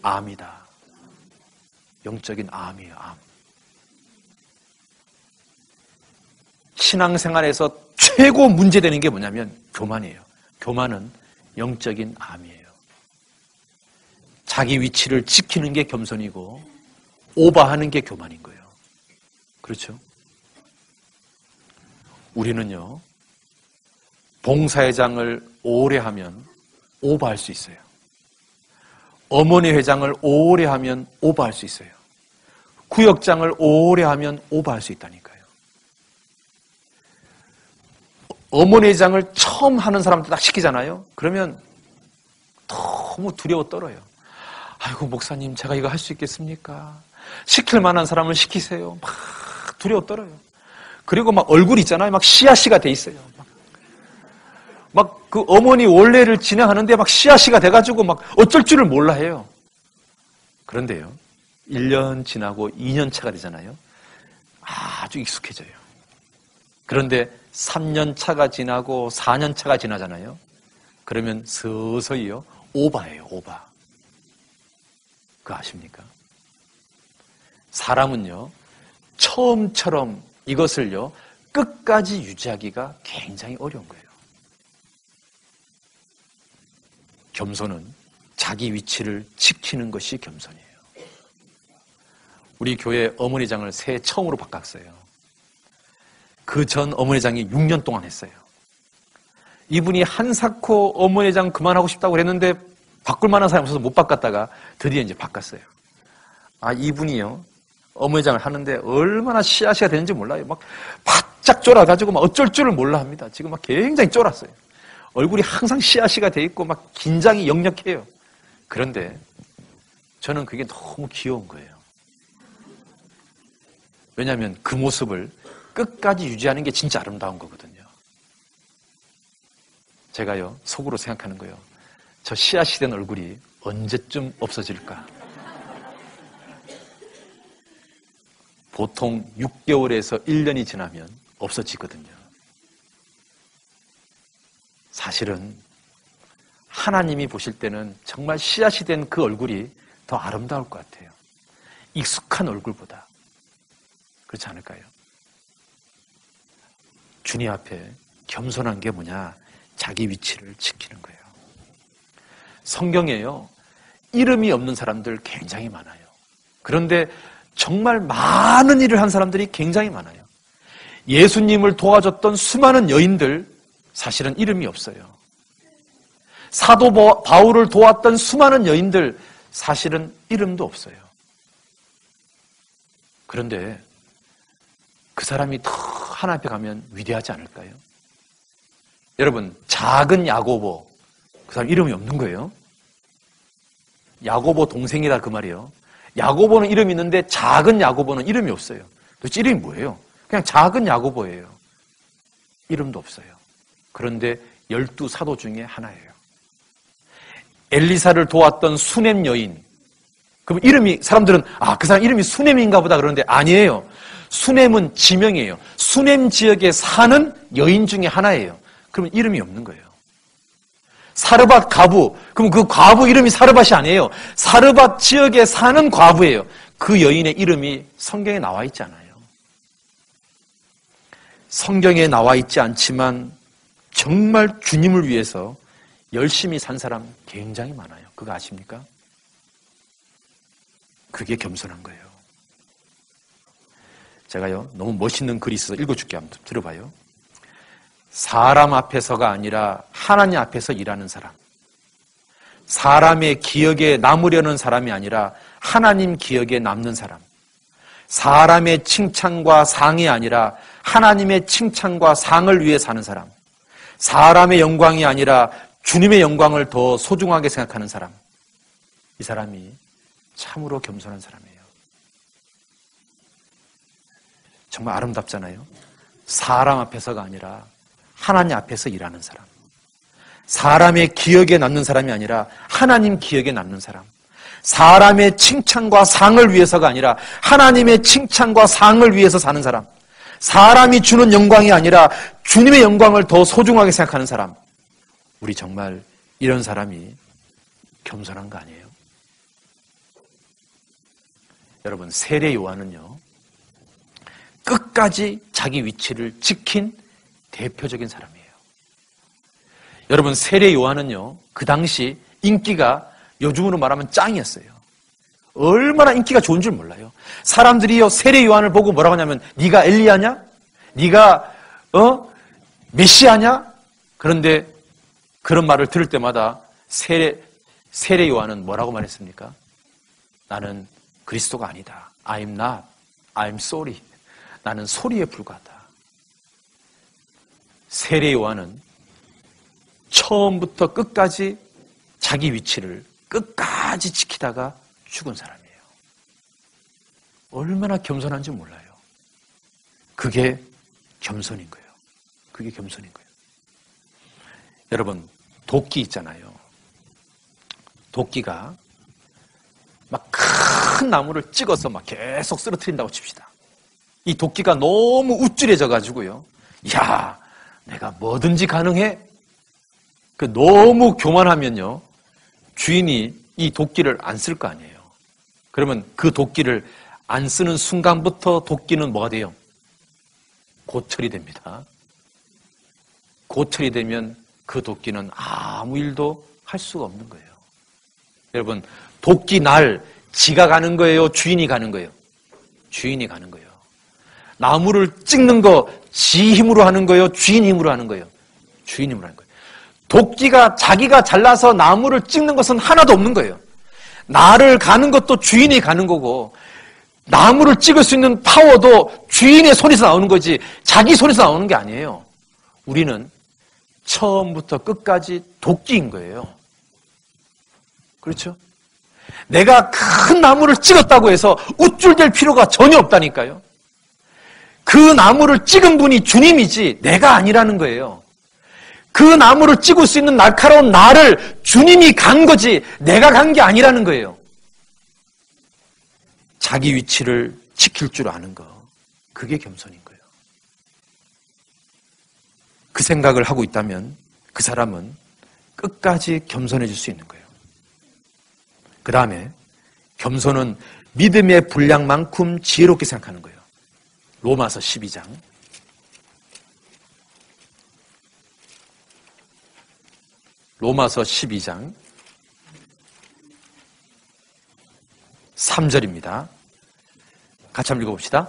암이다. 영적인 암이에요, 암. 신앙생활에서 최고 문제되는 게 뭐냐면 교만이에요. 교만은 영적인 암이에요. 자기 위치를 지키는 게 겸손이고 오버하는 게 교만인 거예요. 그렇죠? 우리는요, 봉사회장을 오래 하면 오버할 수 있어요. 어머니 회장을 오래 하면 오버할 수 있어요. 구역장을 오래 하면 오버할 수 있다니까요. 어머니 회장을 처음 하는 사람한테 딱 시키잖아요. 그러면 너무 두려워 떨어요. 아이고, 목사님, 제가 이거 할 수 있겠습니까? 시킬 만한 사람을 시키세요. 막 두려워 떨어요. 그리고 막 얼굴 있잖아요. 막 씨앗씨가 돼 있어요. 막 그 어머니 원래를 진행하는데 막 씨앗씨가 돼가지고 막 어쩔 줄을 몰라 해요. 그런데요, 1년 지나고 2년 차가 되잖아요. 아주 익숙해져요. 그런데 3년 차가 지나고 4년 차가 지나잖아요. 그러면 서서히요, 오바예요, 오바. 그거 아십니까? 사람은요, 처음처럼 이것을요, 끝까지 유지하기가 굉장히 어려운 거예요. 겸손은 자기 위치를 지키는 것이 겸손이에요. 우리 교회 어머니장을 새해 처음으로 바꿨어요. 그 전 어머니장이 6년 동안 했어요. 이분이 한사코 어머니장 그만하고 싶다고 그랬는데 바꿀 만한 사람이 없어서 못 바꿨다가 드디어 이제 바꿨어요. 아, 이분이요, 어머니장을 하는데 얼마나 씨앗이가 되는지 몰라요. 막 바짝 쫄아가지고 막 어쩔 줄을 몰라 합니다. 지금 막 굉장히 쫄았어요. 얼굴이 항상 씨앗이가 돼 있고 막 긴장이 역력해요. 그런데 저는 그게 너무 귀여운 거예요. 왜냐하면 그 모습을 끝까지 유지하는 게 진짜 아름다운 거거든요. 제가요, 속으로 생각하는 거예요. 저 씨앗이 된 얼굴이 언제쯤 없어질까? 보통 6개월에서 1년이 지나면 없어지거든요. 사실은 하나님이 보실 때는 정말 씨앗이 된 그 얼굴이 더 아름다울 것 같아요. 익숙한 얼굴보다. 그렇지 않을까요? 주님 앞에 겸손한 게 뭐냐? 자기 위치를 지키는 거예요. 성경에요, 이름이 없는 사람들 굉장히 많아요. 그런데 정말 많은 일을 한 사람들이 굉장히 많아요. 예수님을 도와줬던 수많은 여인들, 사실은 이름이 없어요. 사도 바울을 도왔던 수많은 여인들, 사실은 이름도 없어요. 그런데 그 사람이 더 하나님 앞에 가면 위대하지 않을까요? 여러분, 작은 야고보, 그 사람 이름이 없는 거예요. 야고보 동생이다 그 말이에요. 야고보는 이름이 있는데 작은 야고보는 이름이 없어요. 도대체 이름이 뭐예요? 그냥 작은 야고보예요. 이름도 없어요. 그런데 12사도 중에 하나예요. 엘리사를 도왔던 수넴 여인. 그럼 이름이, 사람들은 그 사람 이름이 수넴인가 보다 그러는데 아니에요. 수넴은 지명이에요. 수넴 지역에 사는 여인 중에 하나예요. 그러면 이름이 없는 거예요. 사르밧 과부. 그럼 그 과부 이름이 사르밧이 아니에요. 사르밧 지역에 사는 과부예요. 그 여인의 이름이 성경에 나와 있지 않아요. 성경에 나와 있지 않지만 정말 주님을 위해서 열심히 산 사람 굉장히 많아요. 그거 아십니까? 그게 겸손한 거예요. 제가요, 너무 멋있는 글이 있어서 읽어줄게. 한번 들어봐요. 사람 앞에서가 아니라 하나님 앞에서 일하는 사람. 사람의 기억에 남으려는 사람이 아니라 하나님 기억에 남는 사람. 사람의 칭찬과 상이 아니라 하나님의 칭찬과 상을 위해 사는 사람. 사람의 영광이 아니라 주님의 영광을 더 소중하게 생각하는 사람. 이 사람이 참으로 겸손한 사람이에요. 정말 아름답잖아요. 사람 앞에서가 아니라 하나님 앞에서 일하는 사람. 사람의 기억에 남는 사람이 아니라 하나님 기억에 남는 사람. 사람의 칭찬과 상을 위해서가 아니라 하나님의 칭찬과 상을 위해서 사는 사람. 사람이 주는 영광이 아니라 주님의 영광을 더 소중하게 생각하는 사람. 우리 정말 이런 사람이 겸손한 거 아니에요? 여러분, 세례 요한은요, 끝까지 자기 위치를 지킨 대표적인 사람이에요. 여러분, 세례 요한은요, 그 당시 인기가 요즘으로 말하면 짱이었어요. 얼마나 인기가 좋은 줄 몰라요. 사람들이요, 세례 요한을 보고 뭐라고 하냐면, 네가 엘리야냐? 네가 메시아냐? 그런데 그런 말을 들을 때마다 세례 요한은 뭐라고 말했습니까? 나는 그리스도가 아니다. I'm not. I'm sorry. 나는 소리에 불과하다. 세례 요한은 처음부터 끝까지 자기 위치를 끝까지 지키다가 죽은 사람이에요. 얼마나 겸손한지 몰라요. 그게 겸손인 거예요. 그게 겸손인 거예요. 여러분, 도끼 있잖아요. 도끼가 막 큰 나무를 찍어서 막 계속 쓰러뜨린다고 칩시다. 이 도끼가 너무 우쭐해져 가지고요. 야, 내가 뭐든지 가능해? 너무 교만하면요, 주인이 이 도끼를 안 쓸 거 아니에요. 그러면 그 도끼를 안 쓰는 순간부터 도끼는 뭐가 돼요? 고철이 됩니다. 고철이 되면 그 도끼는 아무 일도 할 수가 없는 거예요. 여러분, 도끼 날 지가 가는 거예요? 주인이 가는 거예요? 주인이 가는 거예요. 나무를 찍는 거 지 힘으로 하는 거예요? 주인 힘으로 하는 거예요? 주인 힘으로 하는 거예요. 도끼가 자기가 잘라서 나무를 찍는 것은 하나도 없는 거예요. 나를 가는 것도 주인이 가는 거고, 나무를 찍을 수 있는 파워도 주인의 손에서 나오는 거지 자기 손에서 나오는 게 아니에요. 우리는 처음부터 끝까지 도끼인 거예요. 그렇죠? 내가 큰 나무를 찍었다고 해서 우쭐댈 필요가 전혀 없다니까요. 그 나무를 찍은 분이 주님이지 내가 아니라는 거예요. 그 나무를 찍을 수 있는 날카로운 나를 주님이 간 거지 내가 간 게 아니라는 거예요. 자기 위치를 지킬 줄 아는 거, 그게 겸손인 거예요. 그 생각을 하고 있다면 그 사람은 끝까지 겸손해질 수 있는 거예요. 그 다음에 겸손은 믿음의 분량만큼 지혜롭게 생각하는 거예요. 로마서 12장. 로마서 12장 3절입니다. 같이 한번 읽어봅시다.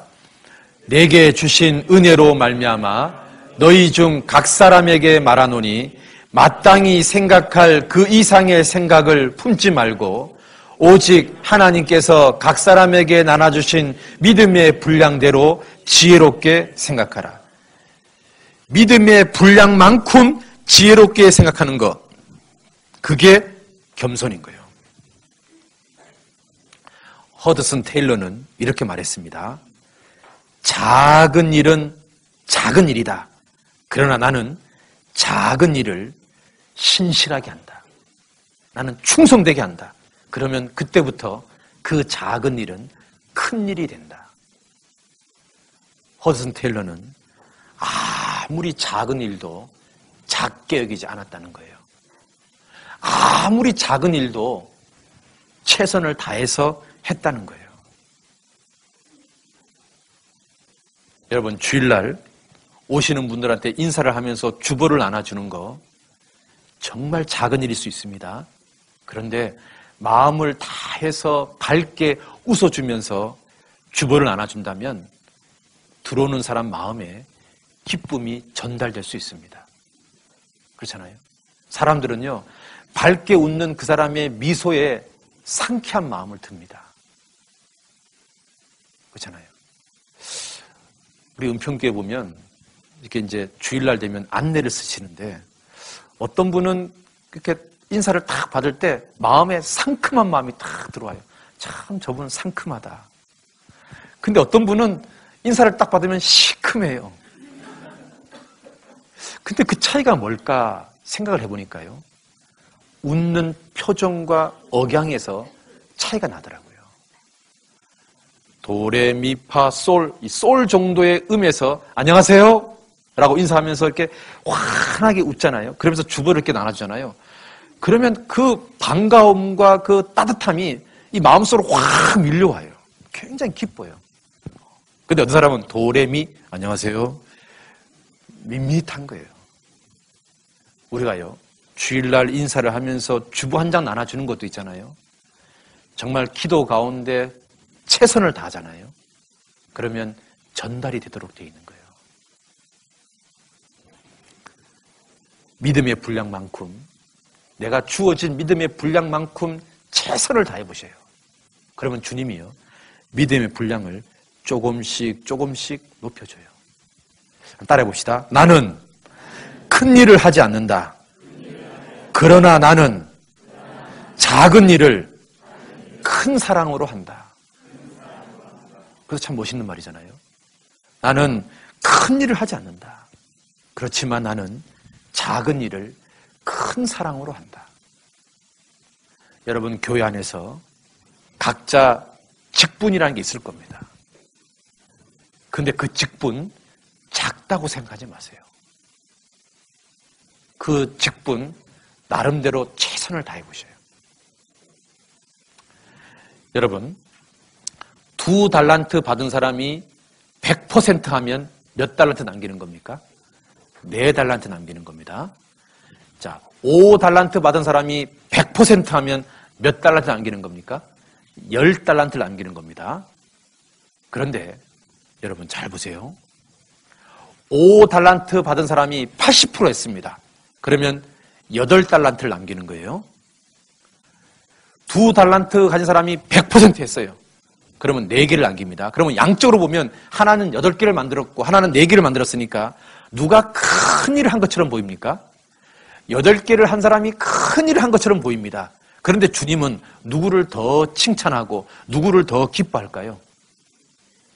내게 주신 은혜로 말미암아 너희 중 각 사람에게 말하노니 마땅히 생각할 그 이상의 생각을 품지 말고 오직 하나님께서 각 사람에게 나눠주신 믿음의 분량대로 지혜롭게 생각하라. 믿음의 분량만큼 지혜롭게 생각하는 것, 그게 겸손인 거예요. 허드슨 테일러는 이렇게 말했습니다. 작은 일은 작은 일이다. 그러나 나는 작은 일을 신실하게 한다. 나는 충성되게 한다. 그러면 그때부터 그 작은 일은 큰 일이 된다. 허드슨 테일러는 아무리 작은 일도 작게 여기지 않았다는 거예요. 아무리 작은 일도 최선을 다해서 했다는 거예요. 여러분, 주일날 오시는 분들한테 인사를 하면서 주보를 나눠주는 거 정말 작은 일일 수 있습니다. 그런데 마음을 다해서 밝게 웃어주면서 주보를 나눠준다면 들어오는 사람 마음에 기쁨이 전달될 수 있습니다. 그렇잖아요. 사람들은요, 밝게 웃는 그 사람의 미소에 상쾌한 마음을 듭니다. 그렇잖아요. 우리 은평교회 보면 이렇게 이제 주일날 되면 안내를 쓰시는데 어떤 분은 이렇게 인사를 딱 받을 때 마음에 상큼한 마음이 딱 들어와요. 참 저분은 상큼하다. 근데 어떤 분은 인사를 딱 받으면 시큼해요. 근데 그 차이가 뭘까 생각을 해보니까요. 웃는 표정과 억양에서 차이가 나더라고요. 도레미파솔, 이 솔 정도의 음에서 안녕하세요 라고 인사하면서 이렇게 환하게 웃잖아요. 그러면서 주보를 이렇게 나눠주잖아요. 그러면 그 반가움과 그 따뜻함이 이 마음속으로 확 밀려와요. 굉장히 기뻐요. 근데 어떤 사람은 도레미 안녕하세요 밋밋한 거예요. 우리가요 주일날 인사를 하면서 주보 한 장 나눠주는 것도 있잖아요. 정말 기도 가운데 최선을 다하잖아요. 그러면 전달이 되도록 되어 있는 거예요. 믿음의 분량만큼, 내가 주어진 믿음의 분량만큼 최선을 다해 보세요. 그러면 주님이요 믿음의 분량을 조금씩 높여줘요. 따라해 봅시다. 나는 큰 일을 하지 않는다. 그러나 나는 작은 일을 큰 사랑으로 한다. 그래서 참 멋있는 말이잖아요. 나는 큰 일을 하지 않는다. 그렇지만 나는 작은 일을 큰 사랑으로 한다. 여러분, 교회 안에서 각자 직분이라는 게 있을 겁니다. 근데 그 직분 작다고 생각하지 마세요. 그 직분 나름대로 최선을 다해 보셔요. 여러분, 2달란트 받은 사람이 100% 하면 몇 달란트 남기는 겁니까? 4달란트 남기는 겁니다. 자, 5달란트 받은 사람이 100% 하면 몇 달란트 남기는 겁니까? 10달란트를 남기는 겁니다. 그런데 여러분 잘 보세요. 5달란트 받은 사람이 80% 했습니다. 그러면 8달란트를 남기는 거예요. 2달란트 가진 사람이 100% 했어요. 그러면 4개를 남깁니다. 그러면 양적으로 보면 하나는 8개를 만들었고 하나는 4개를 만들었으니까 누가 큰 일을 한 것처럼 보입니까? 8개를 한 사람이 큰 일을 한 것처럼 보입니다. 그런데 주님은 누구를 더 칭찬하고 누구를 더 기뻐할까요?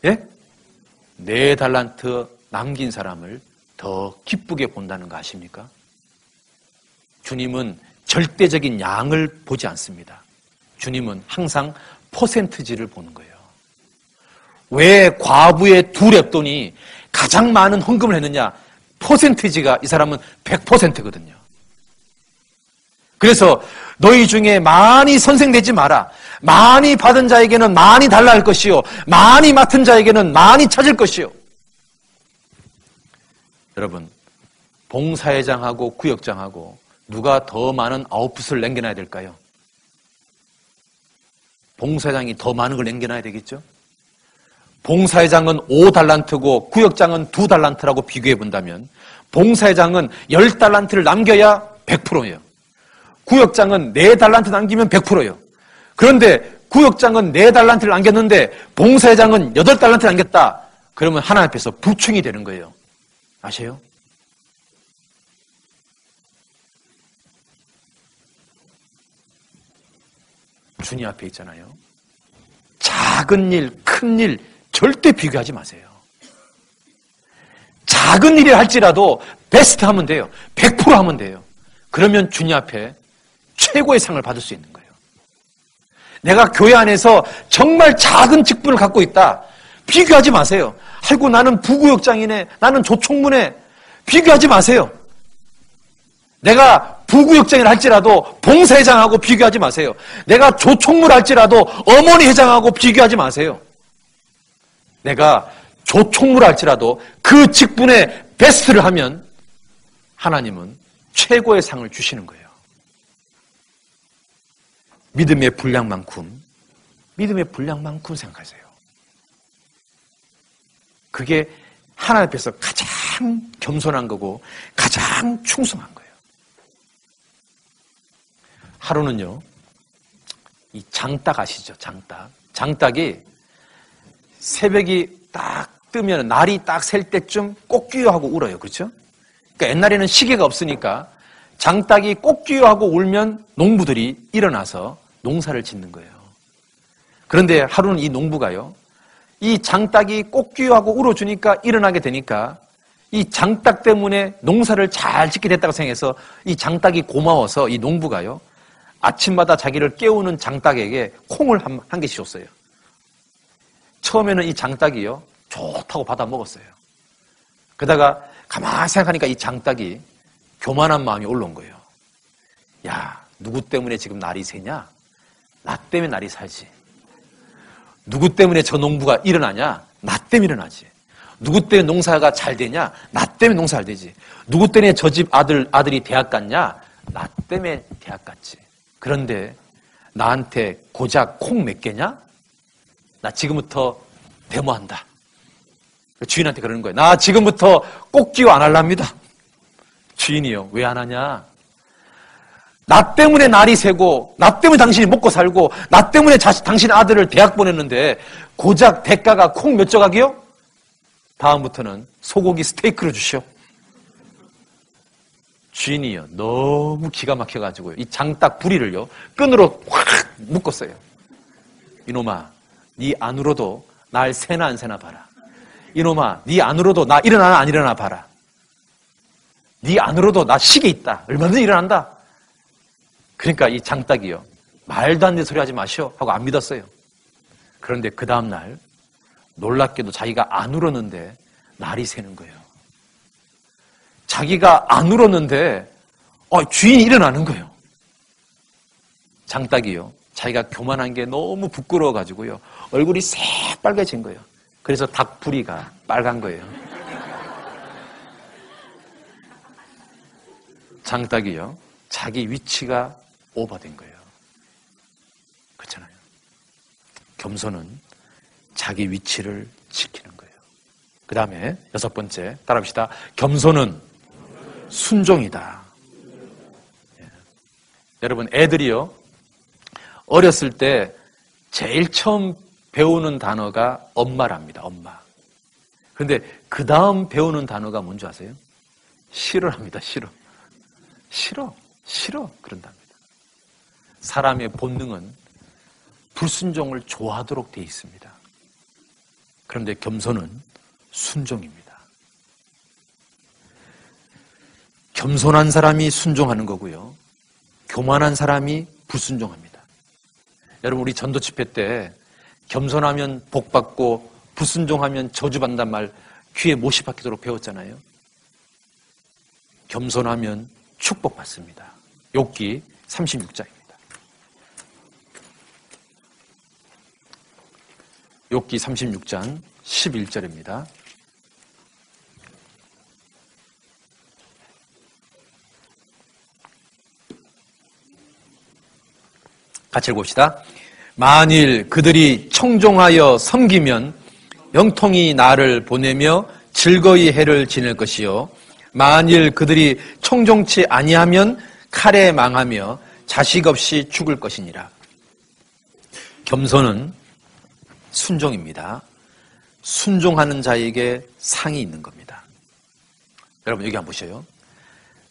예? 4달란트 남긴 사람을 더 기쁘게 본다는 거 아십니까? 주님은 절대적인 양을 보지 않습니다. 주님은 항상 퍼센트지를 보는 거예요. 왜 과부의 2렙돈이 가장 많은 헌금을 했느냐? 퍼센트지가 이 사람은 100%거든요. 그래서 너희 중에 많이 선생되지 마라. 많이 받은 자에게는 많이 달라 할 것이요, 많이 맡은 자에게는 많이 찾을 것이요. 여러분, 봉사회장하고 구역장하고 누가 더 많은 아웃풋을 남겨놔야 될까요? 봉사회장이 더 많은 걸 남겨놔야 되겠죠? 봉사회장은 5달란트고 구역장은 2달란트라고 비교해 본다면 봉사회장은 10달란트를 남겨야 100%예요. 구역장은 4달란트 남기면 100%예요. 그런데 구역장은 4달란트를 남겼는데 봉사회장은 8달란트를 남겼다. 그러면 하나님 앞에서 부충이 되는 거예요. 아세요? 주님 앞에 있잖아요. 작은 일, 큰 일 절대 비교하지 마세요. 작은 일을 할지라도 베스트 하면 돼요. 100% 하면 돼요. 그러면 주님 앞에 최고의 상을 받을 수 있는 거예요. 내가 교회 안에서 정말 작은 직분을 갖고 있다. 비교하지 마세요. 아이고, 나는 부구역장이네, 나는 조총무네. 비교하지 마세요. 내가 부구역장이라 할지라도 봉사회장하고 비교하지 마세요. 내가 조총무를 할지라도 어머니 회장하고 비교하지 마세요. 내가 조총무를 할지라도 그 직분에 베스트를 하면 하나님은 최고의 상을 주시는 거예요. 믿음의 분량만큼 생각하세요. 그게 하나님 앞에서 가장 겸손한 거고 가장 충성한 거예요. 하루는요, 이 장닭 아시죠? 장닭이 새벽이 딱 뜨면, 날이 딱 셀 때쯤 꼭귀요하고 울어요. 그렇죠? 그러니까 옛날에는 시계가 없으니까 장닭이 꼭귀요하고 울면 농부들이 일어나서 농사를 짓는 거예요. 그런데 하루는 이 농부가요, 이 장닭이 꼭귀요하고 울어주니까 일어나게 되니까 이 장닭 때문에 농사를 잘 짓게 됐다고 생각해서 이 장닭이 고마워서 이 농부가요, 아침마다 자기를 깨우는 장닭에게 콩을 한 개씩 줬어요. 처음에는 이 장닭이요, 좋다고 받아 먹었어요. 그러다가 가만히 생각하니까 이 장닭이 교만한 마음이 올라온 거예요. 야, 누구 때문에 지금 날이 새냐? 나 때문에 날이 살지. 누구 때문에 저 농부가 일어나냐? 나 때문에 일어나지. 누구 때문에 농사가 잘 되냐? 나 때문에 농사 잘 되지. 누구 때문에 저 집 아들이 대학 갔냐? 나 때문에 대학 갔지. 그런데 나한테 고작 콩 몇 개냐? 나 지금부터 데모한다. 주인한테 그러는 거예요. 나 지금부터 꼭지요 안 할랍니다. 주인이요, 왜 안 하냐? 나 때문에 날이 새고, 나 때문에 당신이 먹고 살고, 나 때문에 당신 아들을 대학 보냈는데 고작 대가가 콩 몇 조각이요? 다음부터는 소고기 스테이크를 주시오. 주인이요, 너무 기가 막혀가지고요, 이 장닭 부리를요 끈으로 확 묶었어요. 이놈아, 네 안으로도 날 새나 안 새나 봐라. 이놈아, 네 안으로도 나 일어나나 안 일어나 봐라. 네 안으로도 나 시계 있다. 얼마든지 일어난다. 그러니까 이 장닭이요, 말도 안 되는 소리 하지 마시오 하고 안 믿었어요. 그런데 그 다음날 놀랍게도 자기가 안 울었는데 날이 새는 거예요. 자기가 안 울었는데 주인이 일어나는 거예요. 장닭이요, 자기가 교만한 게 너무 부끄러워가지고요, 얼굴이 새빨개진 거예요. 그래서 닭부리가 빨간 거예요. 장닭이요, 자기 위치가 오버된 거예요. 그렇잖아요. 겸손은 자기 위치를 지키는 거예요. 그 다음에 6번째, 따라합시다. 겸손은 순종이다. 예. 여러분, 애들이요, 어렸을 때 제일 처음 배우는 단어가 엄마랍니다. 엄마. 그런데 그 다음 배우는 단어가 뭔지 아세요? 싫어랍니다. 싫어 그런답니다. 사람의 본능은 불순종을 좋아하도록 되어 있습니다. 그런데 겸손은 순종입니다. 겸손한 사람이 순종하는 거고요, 교만한 사람이 불순종합니다. 여러분, 우리 전도 집회 때 겸손하면 복받고 불순종하면 저주받는단 말 귀에 못이 박히도록 배웠잖아요. 겸손하면 축복받습니다. 욥기 36장입니다. 욥기 36장 11절입니다. 같이 읽읍시다. 만일 그들이 청종하여 섬기면 영통이 나를 보내며 즐거이 해를 지낼 것이요 만일 그들이 청종치 아니하면 칼에 망하며 자식 없이 죽을 것이니라. 겸손은 순종입니다. 순종하는 자에게 상이 있는 겁니다. 여러분 여기 한번 보셔요.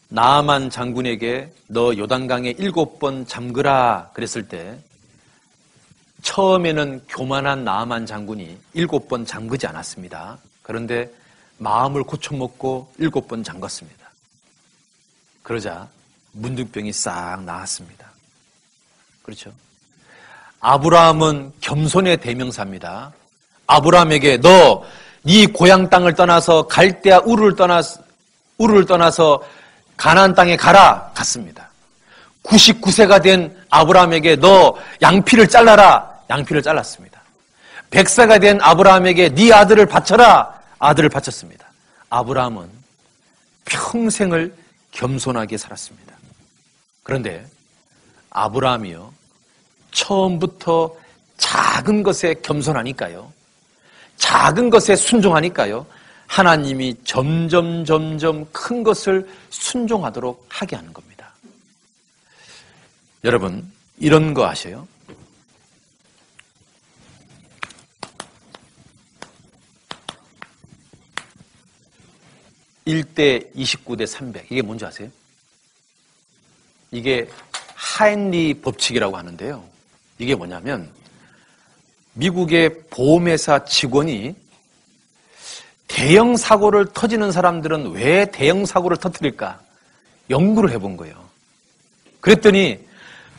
나아만 장군에게 너 요단강에 7번 잠그라 그랬을 때 처음에는 교만한 나아만 장군이 7번 잠그지 않았습니다. 그런데 마음을 고쳐먹고 7번 잠갔습니다. 그러자 문둥병이 싹 나았습니다. 그렇죠? 아브라함은 겸손의 대명사입니다. 아브라함에게 너 네 고향 땅을 떠나서 갈대아 우르를 떠나서 가나안 땅에 가라 갔습니다. 99세가 된 아브라함에게 너 양피를 잘라라. 양피를 잘랐습니다. 100세가 된 아브라함에게 네 아들을 바쳐라. 아들을 바쳤습니다. 아브라함은 평생을 겸손하게 살았습니다. 그런데 아브라함이요 처음부터 작은 것에 겸손하니까요 작은 것에 순종하니까요 하나님이 점점 큰 것을 순종하도록 하게 하는 겁니다. 여러분 이런 거 아세요? (1대 29대 300) 이게 뭔지 아세요? 이게 하엔리 법칙이라고 하는데요. 이게 뭐냐면 미국의 보험회사 직원이 대형 사고를 터지는 사람들은 왜 대형 사고를 터뜨릴까? 연구를 해본 거예요. 그랬더니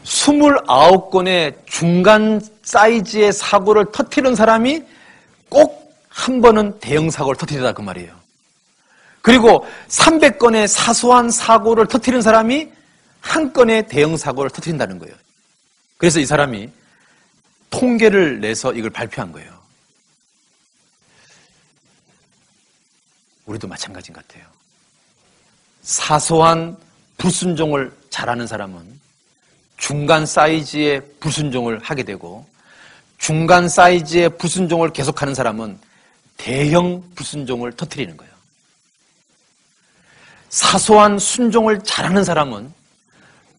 29건의 중간 사이즈의 사고를 터뜨리는 사람이 꼭 한 번은 대형 사고를 터뜨리다 그 말이에요. 그리고 300건의 사소한 사고를 터뜨리는 사람이 한 건의 대형 사고를 터뜨린다는 거예요. 그래서 이 사람이 통계를 내서 이걸 발표한 거예요. 우리도 마찬가지인 것 같아요. 사소한 불순종을 잘하는 사람은 중간 사이즈의 불순종을 하게 되고 중간 사이즈의 불순종을 계속하는 사람은 대형 불순종을 터뜨리는 거예요. 사소한 순종을 잘하는 사람은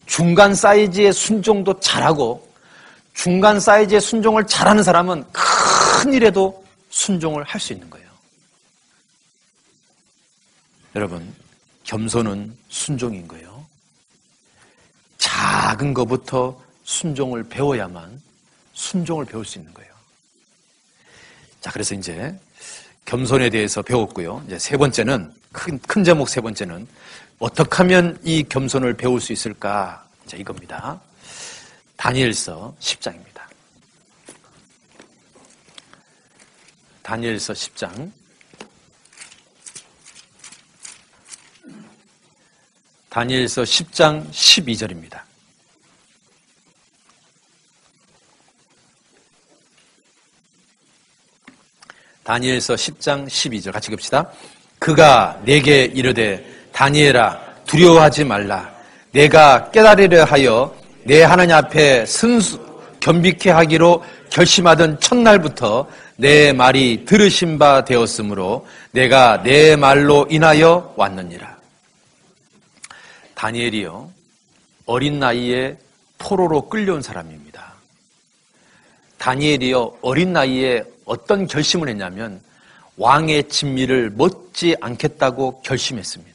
중간 사이즈의 순종도 잘하고 중간 사이즈의 순종을 잘하는 사람은 큰 일에도 순종을 할 수 있는 거예요. 여러분, 겸손은 순종인 거예요. 작은 것부터 순종을 배워야만 순종을 배울 수 있는 거예요. 자, 그래서 이제 겸손에 대해서 배웠고요. 이제 세 번째는 큰 제목 세 번째는 어떻게 하면 이 겸손을 배울 수 있을까? 자, 이겁니다. 다니엘서 10장입니다. 다니엘서 10장. 다니엘서 10장 12절입니다. 다니엘서 10장 12절 같이 읽읍시다. 그가 내게 이르되 다니엘아 두려워하지 말라. 내가 깨달으려 하여 내 하나님 앞에 겸비케 하기로 결심하던 첫날부터 내 말이 들으신 바 되었으므로 내가 내 말로 인하여 왔느니라. 다니엘이요 어린 나이에 포로로 끌려온 사람입니다. 다니엘이요 어린 나이에 어떤 결심을 했냐면 왕의 진미를 먹지 않겠다고 결심했습니다.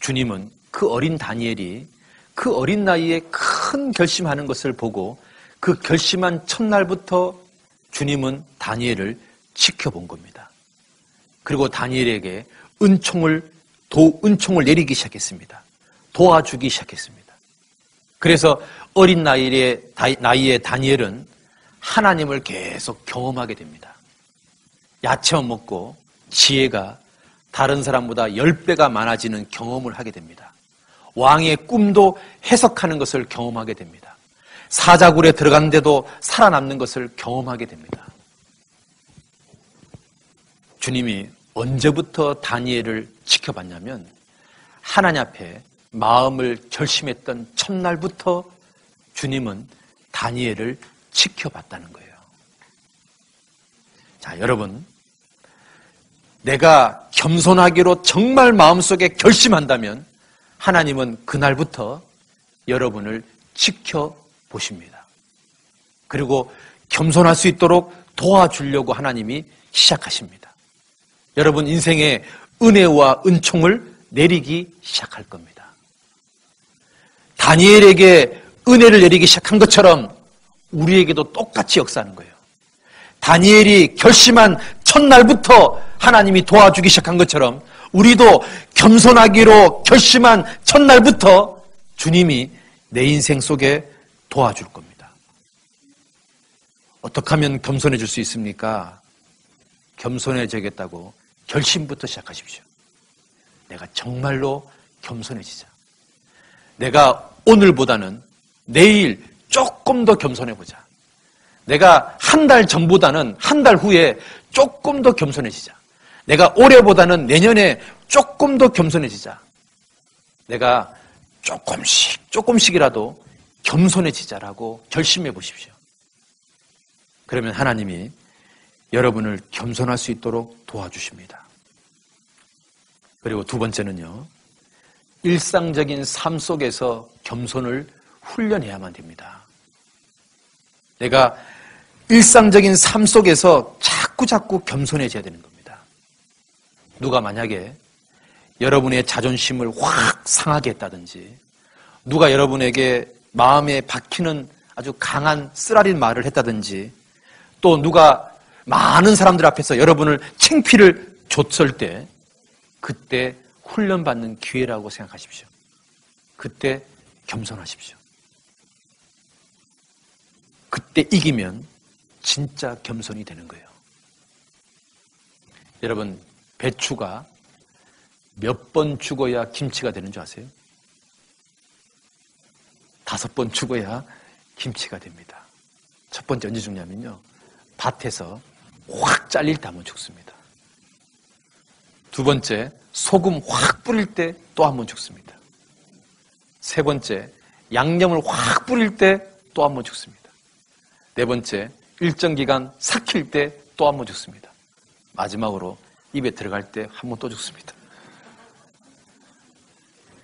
주님은 그 어린 다니엘이 그 어린 나이에 큰 결심하는 것을 보고 그 결심한 첫날부터 주님은 다니엘을 지켜본 겁니다. 그리고 다니엘에게 은총을 내리기 시작했습니다. 도와주기 시작했습니다. 그래서 어린 나이에 다니엘은 하나님을 계속 경험하게 됩니다. 야채만 먹고 지혜가 다른 사람보다 10배가 많아지는 경험을 하게 됩니다. 왕의 꿈도 해석하는 것을 경험하게 됩니다. 사자굴에 들어갔는데도 살아남는 것을 경험하게 됩니다. 주님이 언제부터 다니엘을 지켜봤냐면 하나님 앞에 마음을 결심했던 첫날부터 주님은 다니엘을 지켜봤다는 거예요. 자, 여러분, 내가 겸손하기로 정말 마음속에 결심한다면 하나님은 그날부터 여러분을 지켜보십니다. 그리고 겸손할 수 있도록 도와주려고 하나님이 시작하십니다. 여러분 인생에 은혜와 은총을 내리기 시작할 겁니다. 다니엘에게 은혜를 내리기 시작한 것처럼 우리에게도 똑같이 역사하는 거예요. 다니엘이 결심한 첫날부터 하나님이 도와주기 시작한 것처럼 우리도 겸손하기로 결심한 첫날부터 주님이 내 인생 속에 도와줄 겁니다. 어떻게 하면 겸손해질 수 있습니까? 겸손해지겠다고 결심부터 시작하십시오. 내가 정말로 겸손해지자. 내가 오늘보다는 내일 조금 더 겸손해보자. 내가 한 달 전보다는 한 달 후에 조금 더 겸손해지자. 내가 올해보다는 내년에 조금 더 겸손해지자. 내가 조금씩이라도 겸손해지자라고 결심해 보십시오. 그러면 하나님이 여러분을 겸손할 수 있도록 도와주십니다. 그리고 두 번째는요, 일상적인 삶 속에서 겸손을 훈련해야만 됩니다. 내가 일상적인 삶 속에서 자꾸 겸손해져야 되는 겁니다. 누가 만약에 여러분의 자존심을 확 상하게 했다든지, 누가 여러분에게 마음에 박히는 아주 강한 쓰라린 말을 했다든지, 또 누가 많은 사람들 앞에서 여러분을 창피를 줬을 때, 그때 훈련받는 기회라고 생각하십시오. 그때 겸손하십시오. 그때 이기면 진짜 겸손이 되는 거예요. 여러분, 배추가 몇 번 죽어야 김치가 되는 줄 아세요? 5번 죽어야 김치가 됩니다. 첫 번째 언제 죽냐면요, 밭에서 확 잘릴 때 한 번 죽습니다. 두 번째, 소금 확 뿌릴 때 또 한 번 죽습니다. 세 번째, 양념을 확 뿌릴 때 또 한 번 죽습니다. 네 번째, 일정 기간 삭힐 때 또 한 번 죽습니다. 마지막으로 입에 들어갈 때 한 번 또 죽습니다.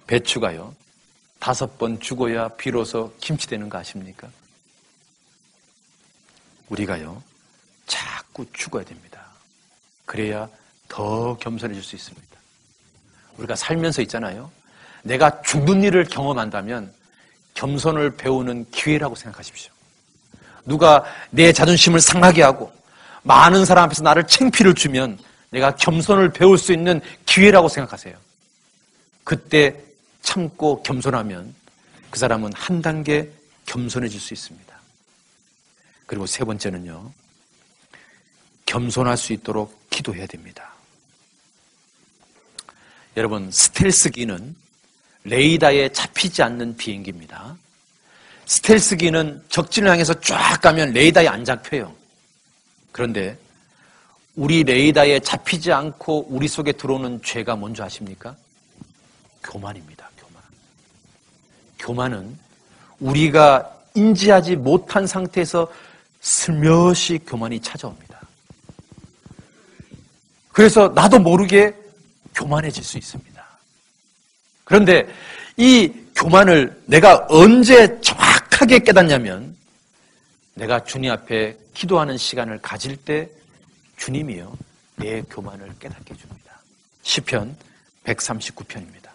배추가요, 5번 죽어야 비로소 김치 되는 거 아십니까? 우리가요, 자꾸 죽어야 됩니다. 그래야 더 겸손해질 수 있습니다. 우리가 살면서 있잖아요, 내가 죽는 일을 경험한다면 겸손을 배우는 기회라고 생각하십시오. 누가 내 자존심을 상하게 하고 많은 사람 앞에서 나를 창피를 주면 내가 겸손을 배울 수 있는 기회라고 생각하세요. 그때 참고 겸손하면 그 사람은 한 단계 겸손해질 수 있습니다. 그리고 세 번째는요, 겸손할 수 있도록 기도해야 됩니다. 여러분, 스텔스기는 레이더에 잡히지 않는 비행기입니다. 스텔스기는 적진을 향해서 쫙 가면 레이더에 안 잡혀요. 그런데 우리 레이더에 잡히지 않고 우리 속에 들어오는 죄가 뭔지 아십니까? 교만입니다. 교만은 우리가 인지하지 못한 상태에서 슬며시 교만이 찾아옵니다. 그래서 나도 모르게 교만해질 수 있습니다. 그런데 이 교만을 내가 언제 정확하게 깨닫냐면, 내가 주님 앞에 기도하는 시간을 가질 때 주님이요, 내 교만을 깨닫게 해줍니다. 시편 139편입니다.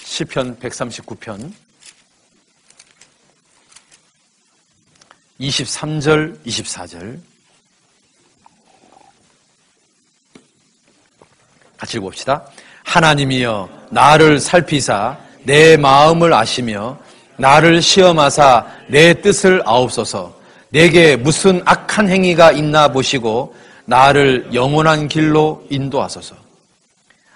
시편 139편 23절, 24절 같이 읽어봅시다. 하나님이여 나를 살피사 내 마음을 아시며 나를 시험하사 내 뜻을 아옵소서. 내게 무슨 악한 행위가 있나 보시고 나를 영원한 길로 인도하소서.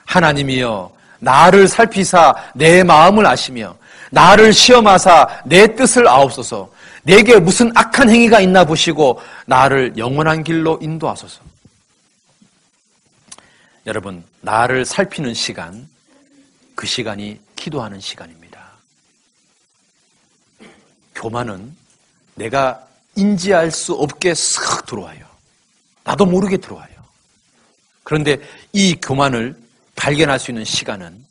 하나님이여 나를 살피사 내 마음을 아시며 나를 시험하사 내 뜻을 아옵소서. 내게 무슨 악한 행위가 있나 보시고 나를 영원한 길로 인도하소서. 여러분, 나를 살피는 시간, 그 시간이 기도하는 시간입니다. 교만은 내가 인지할 수 없게 쓱 들어와요. 나도 모르게 들어와요. 그런데 이 교만을 발견할 수 있는 시간은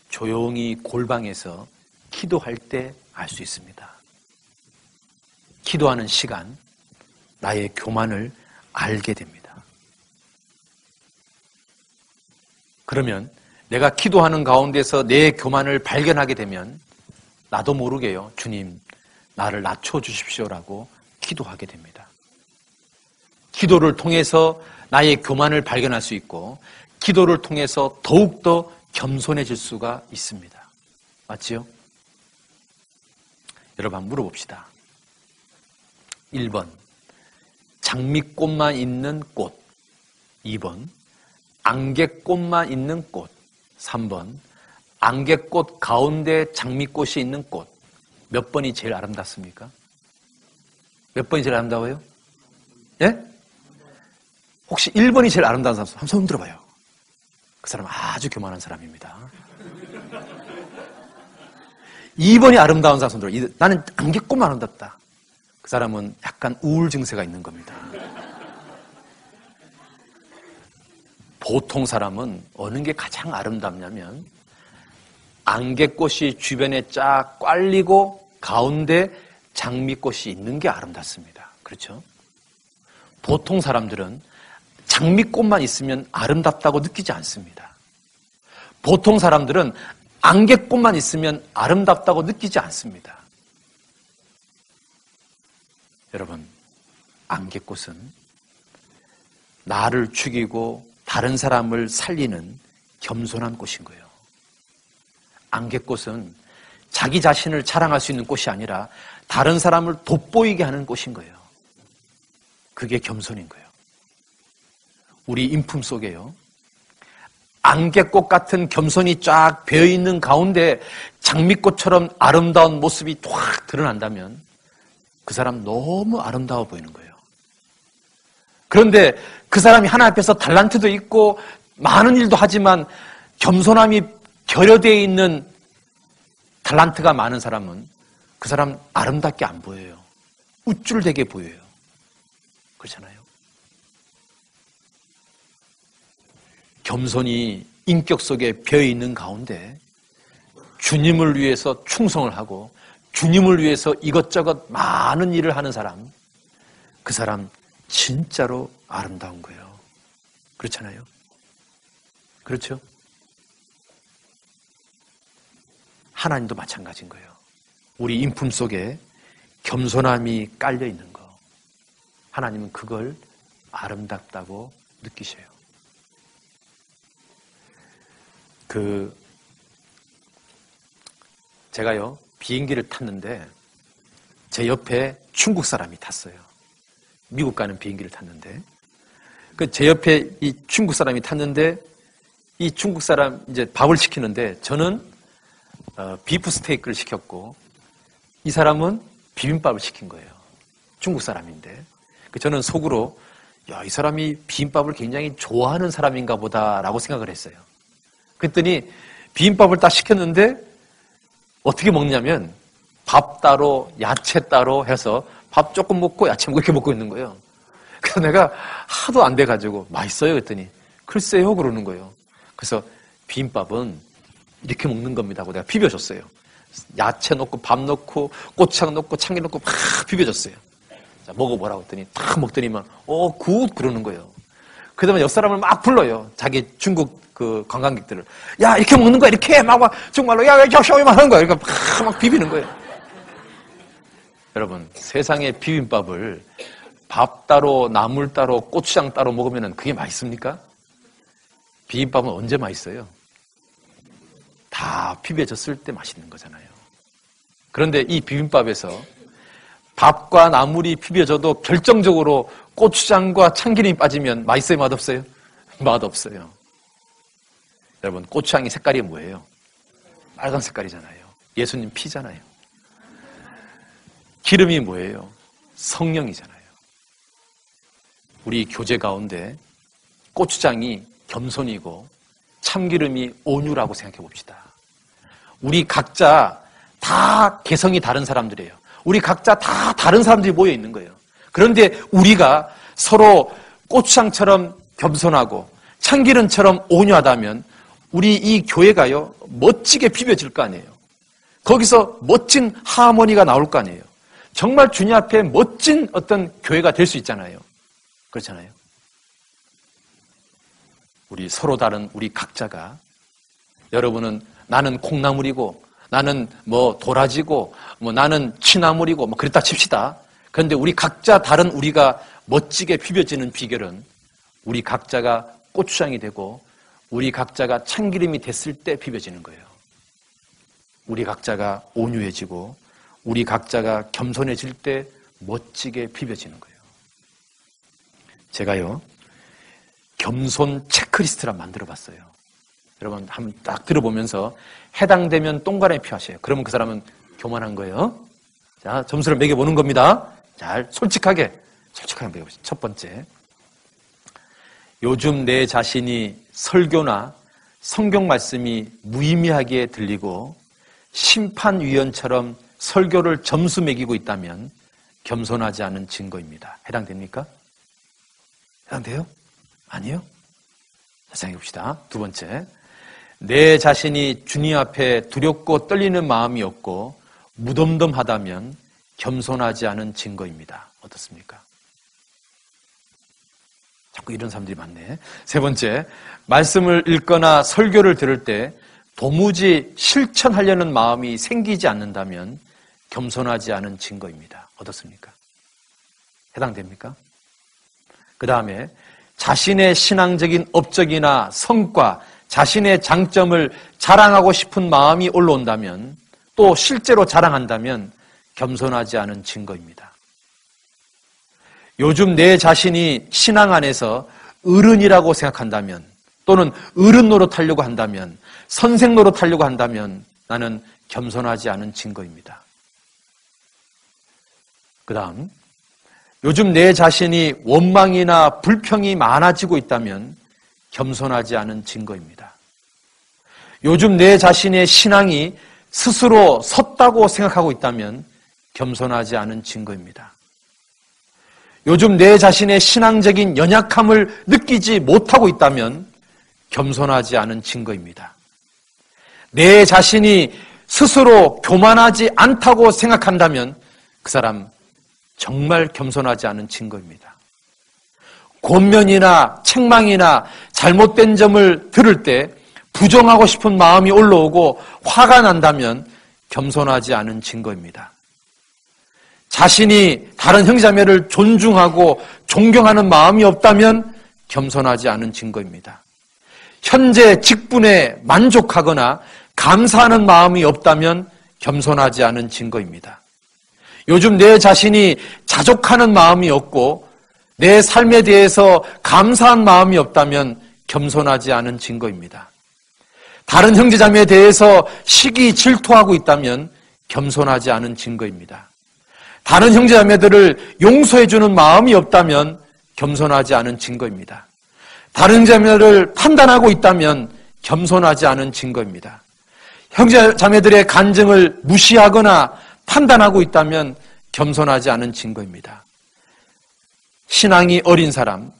조용히 골방에서 기도할 때 알 수 있습니다. 기도하는 시간, 나의 교만을 알게 됩니다. 그러면 내가 기도하는 가운데서 내 교만을 발견하게 되면 나도 모르게요. 주님, 나를 낮춰주십시오라고 기도하게 됩니다. 기도를 통해서 나의 교만을 발견할 수 있고 기도를 통해서 더욱더 겸손해질 수가 있습니다. 맞지요? 여러분 한번 물어봅시다. 1번, 장미꽃만 있는 꽃. 2번, 안개꽃만 있는 꽃. 3번, 안개꽃 가운데 장미꽃이 있는 꽃. 몇 번이 제일 아름답습니까? 몇 번이 제일 아름다워요? 예? 혹시 1번이 제일 아름다운 사람 한번 손 들어봐요. 그 사람은 아주 교만한 사람입니다. 2번이 아름다운 사람 손 들어. 나는 안개꽃만 아름답다. 그 사람은 약간 우울 증세가 있는 겁니다. 보통 사람은 어느 게 가장 아름답냐면 안개꽃이 주변에 쫙 꽐리고 가운데 장미꽃이 있는 게 아름답습니다. 그렇죠? 보통 사람들은 장미꽃만 있으면 아름답다고 느끼지 않습니다. 보통 사람들은 안개꽃만 있으면 아름답다고 느끼지 않습니다. 여러분, 안개꽃은 나를 죽이고 다른 사람을 살리는 겸손한 꽃인 거예요. 안개꽃은 자기 자신을 자랑할 수 있는 꽃이 아니라 다른 사람을 돋보이게 하는 꽃인 거예요. 그게 겸손인 거예요. 우리 인품 속에요, 안개꽃 같은 겸손이 쫙 배어있는 가운데 장미꽃처럼 아름다운 모습이 확 드러난다면 그 사람 너무 아름다워 보이는 거예요. 그런데 그 사람이 하나님 앞에서 달란트도 있고 많은 일도 하지만 겸손함이 결여되어 있는 달란트가 많은 사람은 그 사람 아름답게 안 보여요. 우쭐대게 보여요. 그렇잖아요. 겸손이 인격 속에 배어있는 가운데 주님을 위해서 충성을 하고 주님을 위해서 이것저것 많은 일을 하는 사람, 그 사람 진짜로 아름다운 거예요. 그렇잖아요. 그렇죠? 하나님도 마찬가지인 거예요. 우리 인품 속에 겸손함이 깔려 있는 거, 하나님은 그걸 아름답다고 느끼셔요. 제가요, 비행기를 탔는데 제 옆에 중국 사람이 탔어요. 미국 가는 비행기를 탔는데 제 옆에 이 중국 사람이 탔는데 이 중국 사람 이제 밥을 시키는데 저는 비프 스테이크를 시켰고 이 사람은 비빔밥을 시킨 거예요. 중국 사람인데 저는 속으로 야, 이 사람이 비빔밥을 굉장히 좋아하는 사람인가 보다라고 생각을 했어요. 그랬더니 비빔밥을 딱 시켰는데 어떻게 먹냐면 밥 따로 야채 따로 해서 밥 조금 먹고 야채 먹고 이렇게 먹고 있는 거예요. 그래서 내가 하도 안 돼가지고 맛있어요 그랬더니 글쎄요 그러는 거예요. 그래서 비빔밥은 이렇게 먹는 겁니다 하고 내가 비벼줬어요. 야채 넣고 밥 넣고 고추장 넣고 참기 넣고 막 비벼줬어요. 자, 먹어보라고 했더니 딱 먹더니만 굿 그러는 거예요. 그 다음에 옆 사람을 막 불러요. 자기 중국 그 관광객들을. 야, 이렇게 먹는 거야, 이렇게. 막, 정말로, 야, 막 하는 거야. 이렇게 막 비비는 거예요. 여러분, 세상의 비빔밥을 밥 따로, 나물 따로, 고추장 따로 먹으면 그게 맛있습니까? 비빔밥은 언제 맛있어요? 다 비벼졌을 때 맛있는 거잖아요. 그런데 이 비빔밥에서 밥과 나물이 비벼져도 결정적으로 고추장과 참기름이 빠지면 맛있어요, 맛없어요? 맛없어요. 여러분, 고추장이 색깔이 뭐예요? 빨간 색깔이잖아요. 예수님 피잖아요. 기름이 뭐예요? 성령이잖아요. 우리 교제 가운데 고추장이 겸손이고 참기름이 온유라고 생각해 봅시다. 우리 각자 다 개성이 다른 사람들이에요. 우리 각자 다 다른 사람들이 모여 있는 거예요. 그런데 우리가 서로 고추장처럼 겸손하고 참기름처럼 온유하다면 우리 이 교회가요, 멋지게 비벼질 거 아니에요. 거기서 멋진 하모니가 나올 거 아니에요. 정말 주님 앞에 멋진 어떤 교회가 될 수 있잖아요. 그렇잖아요. 우리 서로 다른 우리 각자가, 여러분은 나는 콩나물이고 나는 뭐 도라지고 뭐 나는 취나물이고 뭐 그랬다 칩시다. 그런데 우리 각자 다른 우리가 멋지게 비벼지는 비결은 우리 각자가 고추장이 되고 우리 각자가 참기름이 됐을 때 비벼지는 거예요. 우리 각자가 온유해지고 우리 각자가 겸손해질 때 멋지게 비벼지는 거예요. 제가요, 겸손 체크리스트를 만들어 봤어요. 여러분 한번 딱 들어보면서 해당되면 동그라미 표하세요. 그러면 그 사람은 교만한 거예요. 자, 점수를 매겨보는 겁니다. 잘 솔직하게 매겨보세요. 첫 번째, 요즘 내 자신이 설교나 성경 말씀이 무의미하게 들리고 심판위원처럼 설교를 점수 매기고 있다면 겸손하지 않은 증거입니다. 해당됩니까? 해당돼요? 아니요? 자, 생각해 봅시다. 두 번째, 내 자신이 주님 앞에 두렵고 떨리는 마음이 없고 무덤덤하다면 겸손하지 않은 증거입니다. 어떻습니까? 자꾸 이런 사람들이 많네. 세 번째, 말씀을 읽거나 설교를 들을 때 도무지 실천하려는 마음이 생기지 않는다면 겸손하지 않은 증거입니다. 어떻습니까? 해당됩니까? 그 다음에 자신의 신앙적인 업적이나 성과, 자신의 장점을 자랑하고 싶은 마음이 올라온다면, 또 실제로 자랑한다면 겸손하지 않은 증거입니다. 요즘 내 자신이 신앙 안에서 어른이라고 생각한다면, 또는 어른 노릇하려고 한다면, 선생 노릇하려고 한다면 나는 겸손하지 않은 증거입니다. 그 다음, 요즘 내 자신이 원망이나 불평이 많아지고 있다면 겸손하지 않은 증거입니다. 요즘 내 자신의 신앙이 스스로 섰다고 생각하고 있다면 겸손하지 않은 증거입니다. 요즘 내 자신의 신앙적인 연약함을 느끼지 못하고 있다면 겸손하지 않은 증거입니다. 내 자신이 스스로 교만하지 않다고 생각한다면 그 사람 정말 겸손하지 않은 증거입니다. 권면이나 책망이나 잘못된 점을 들을 때 부정하고 싶은 마음이 올라오고 화가 난다면 겸손하지 않은 증거입니다. 자신이 다른 형제자매를 존중하고 존경하는 마음이 없다면 겸손하지 않은 증거입니다. 현재 직분에 만족하거나 감사하는 마음이 없다면 겸손하지 않은 증거입니다. 요즘 내 자신이 자족하는 마음이 없고 내 삶에 대해서 감사한 마음이 없다면 겸손하지 않은 증거입니다. 다른 형제자매에 대해서 시기 질투하고 있다면 겸손하지 않은 증거입니다. 다른 형제자매들을 용서해주는 마음이 없다면 겸손하지 않은 증거입니다. 다른 형제자매를 판단하고 있다면 겸손하지 않은 증거입니다. 형제자매들의 간증을 무시하거나 판단하고 있다면 겸손하지 않은 증거입니다. 신앙이 어린 사람,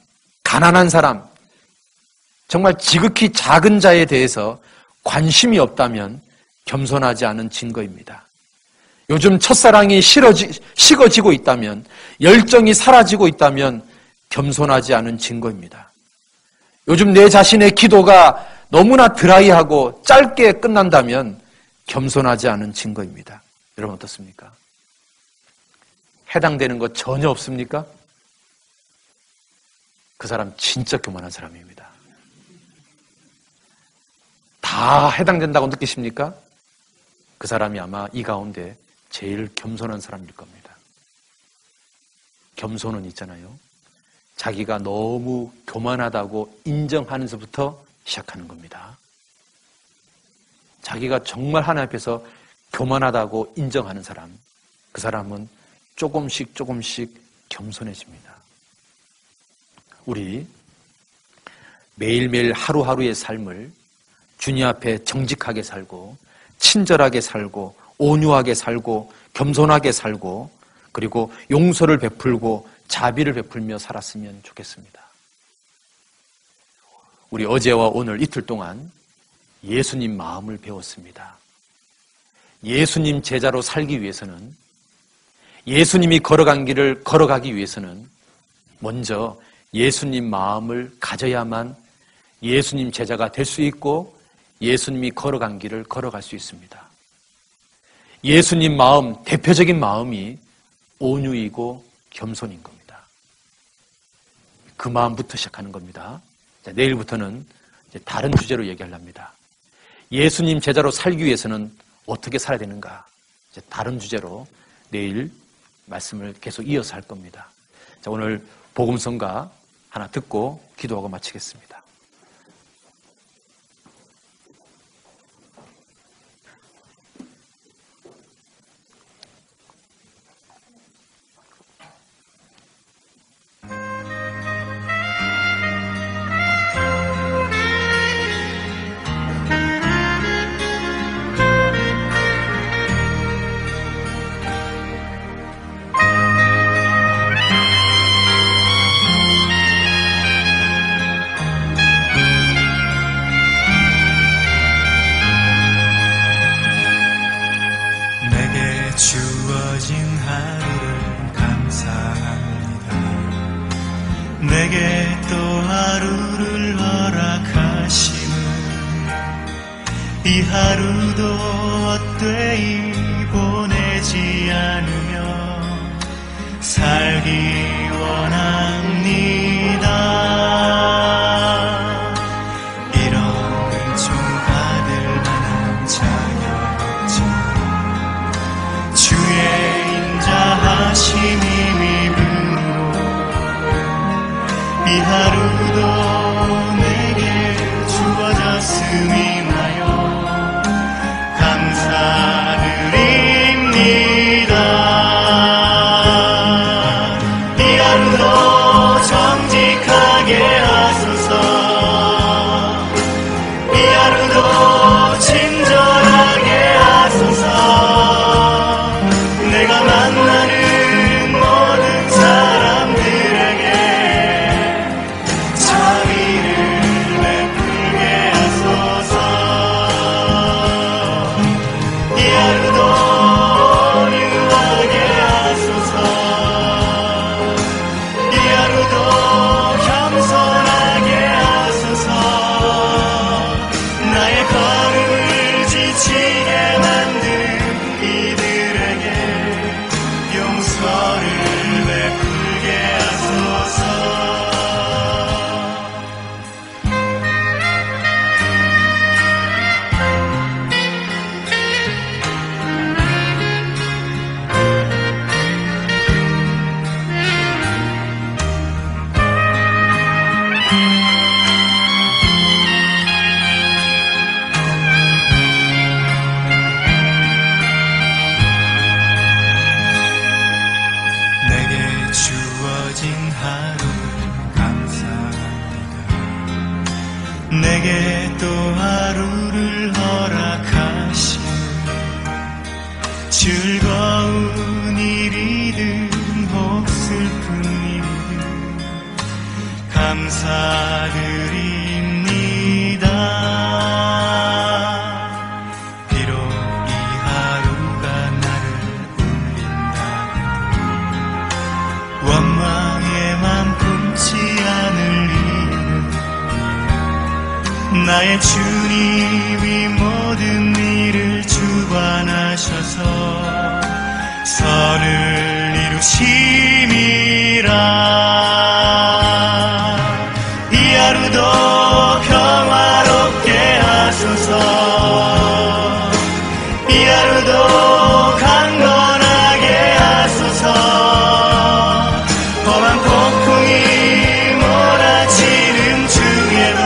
가난한 사람, 정말 지극히 작은 자에 대해서 관심이 없다면 겸손하지 않은 증거입니다. 요즘 첫사랑이 식어지고 있다면, 열정이 사라지고 있다면 겸손하지 않은 증거입니다. 요즘 내 자신의 기도가 너무나 드라이하고 짧게 끝난다면 겸손하지 않은 증거입니다. 여러분 어떻습니까? 해당되는 것 전혀 없습니까? 그 사람 진짜 교만한 사람입니다. 다 해당된다고 느끼십니까? 그 사람이 아마 이 가운데 제일 겸손한 사람일 겁니다. 겸손은 있잖아요. 자기가 너무 교만하다고 인정하면서부터 시작하는 겁니다. 자기가 정말 하나님 앞에서 교만하다고 인정하는 사람, 그 사람은 조금씩 겸손해집니다. 우리 매일매일 하루하루의 삶을 주님 앞에 정직하게 살고 친절하게 살고 온유하게 살고 겸손하게 살고 그리고 용서를 베풀고 자비를 베풀며 살았으면 좋겠습니다. 우리 어제와 오늘 이틀 동안 예수님 마음을 배웠습니다. 예수님 제자로 살기 위해서는, 예수님이 걸어간 길을 걸어가기 위해서는 먼저 예수님 마음을 가져야만 예수님 제자가 될 수 있고 예수님이 걸어간 길을 걸어갈 수 있습니다. 예수님 마음, 대표적인 마음이 온유이고 겸손인 겁니다. 그 마음부터 시작하는 겁니다. 자, 내일부터는 이제 다른 주제로 얘기하렵니다. 예수님 제자로 살기 위해서는 어떻게 살아야 되는가? 이제 다른 주제로 내일 말씀을 계속 이어서 할 겁니다. 자, 오늘 복음성가 하나 듣고 기도하고 마치겠습니다. 주어진 하루를 감사합니다. 내게 또 하루를 허락하심을, 이 하루도 헛되이 보내지 않으며 살기 원합니다. 이런 은총 받을 만한 자격 주의 인자하심 힘입으로 이 하루도 내게 주어졌음이나요 감사드립니다. 이 하루도 정직하게 하소서. 이 하루도 친절하게 하소서. 내가 만나는 모든 사람들에게 자비를 베풀게 하소서. 이 하루도 온유하게 하소서. 이 하루도 겸손하게 하소서. 나의 걸음을 지치게 만든 이들에게 용서를 베풀게 하소서. 내게 주어진 하루를 감사합니다. 내게 또 하루를 허락하시니 즐거운 일이든 혹 슬픈 일이든 감사드립니다. 비록 이 하루가 나를 울린다 원망에만 품지 않을 이유는 나의 주님이 모든 일을 주관하셔서 선을 이루심이라. 이 하루도 평화롭게 하소서. 이 하루도 강건하게 하소서. 험한 폭풍이 몰아치는 중에도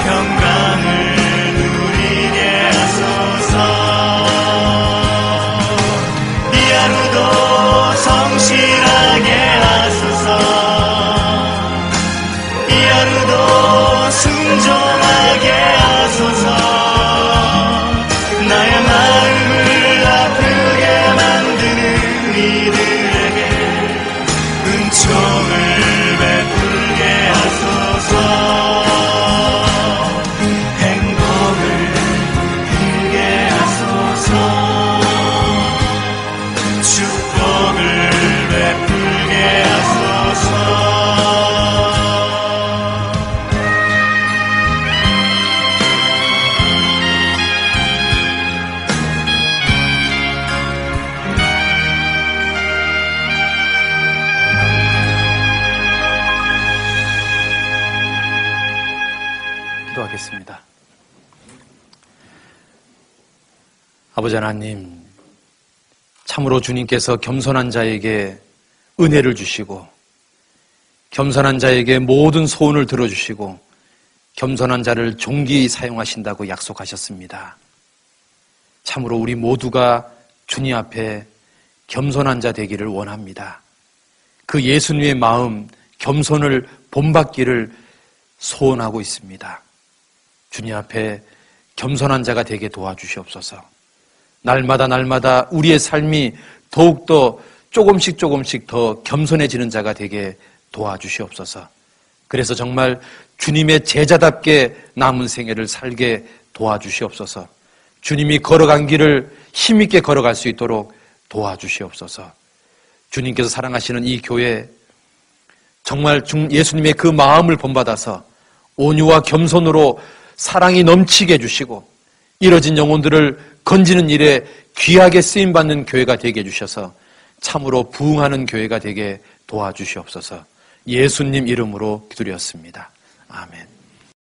평강을 누리 아버지 하나님, 참으로 주님께서 겸손한 자에게 은혜를 주시고 겸손한 자에게 모든 소원을 들어주시고 겸손한 자를 존귀히 사용하신다고 약속하셨습니다. 참으로 우리 모두가 주님 앞에 겸손한 자 되기를 원합니다. 그 예수님의 마음, 겸손을 본받기를 소원하고 있습니다. 주님 앞에 겸손한 자가 되게 도와주시옵소서. 날마다 우리의 삶이 더욱더 조금씩 더 겸손해지는 자가 되게 도와주시옵소서. 그래서 정말 주님의 제자답게 남은 생애를 살게 도와주시옵소서. 주님이 걸어간 길을 힘있게 걸어갈 수 있도록 도와주시옵소서. 주님께서 사랑하시는 이 교회, 정말 예수님의 그 마음을 본받아서 온유와 겸손으로 사랑이 넘치게 해주시고 이뤄진 영혼들을 건지는 일에 귀하게 쓰임받는 교회가 되게 해주셔서 참으로 부흥하는 교회가 되게 도와주시옵소서. 예수님 이름으로 기도드렸습니다. 아멘.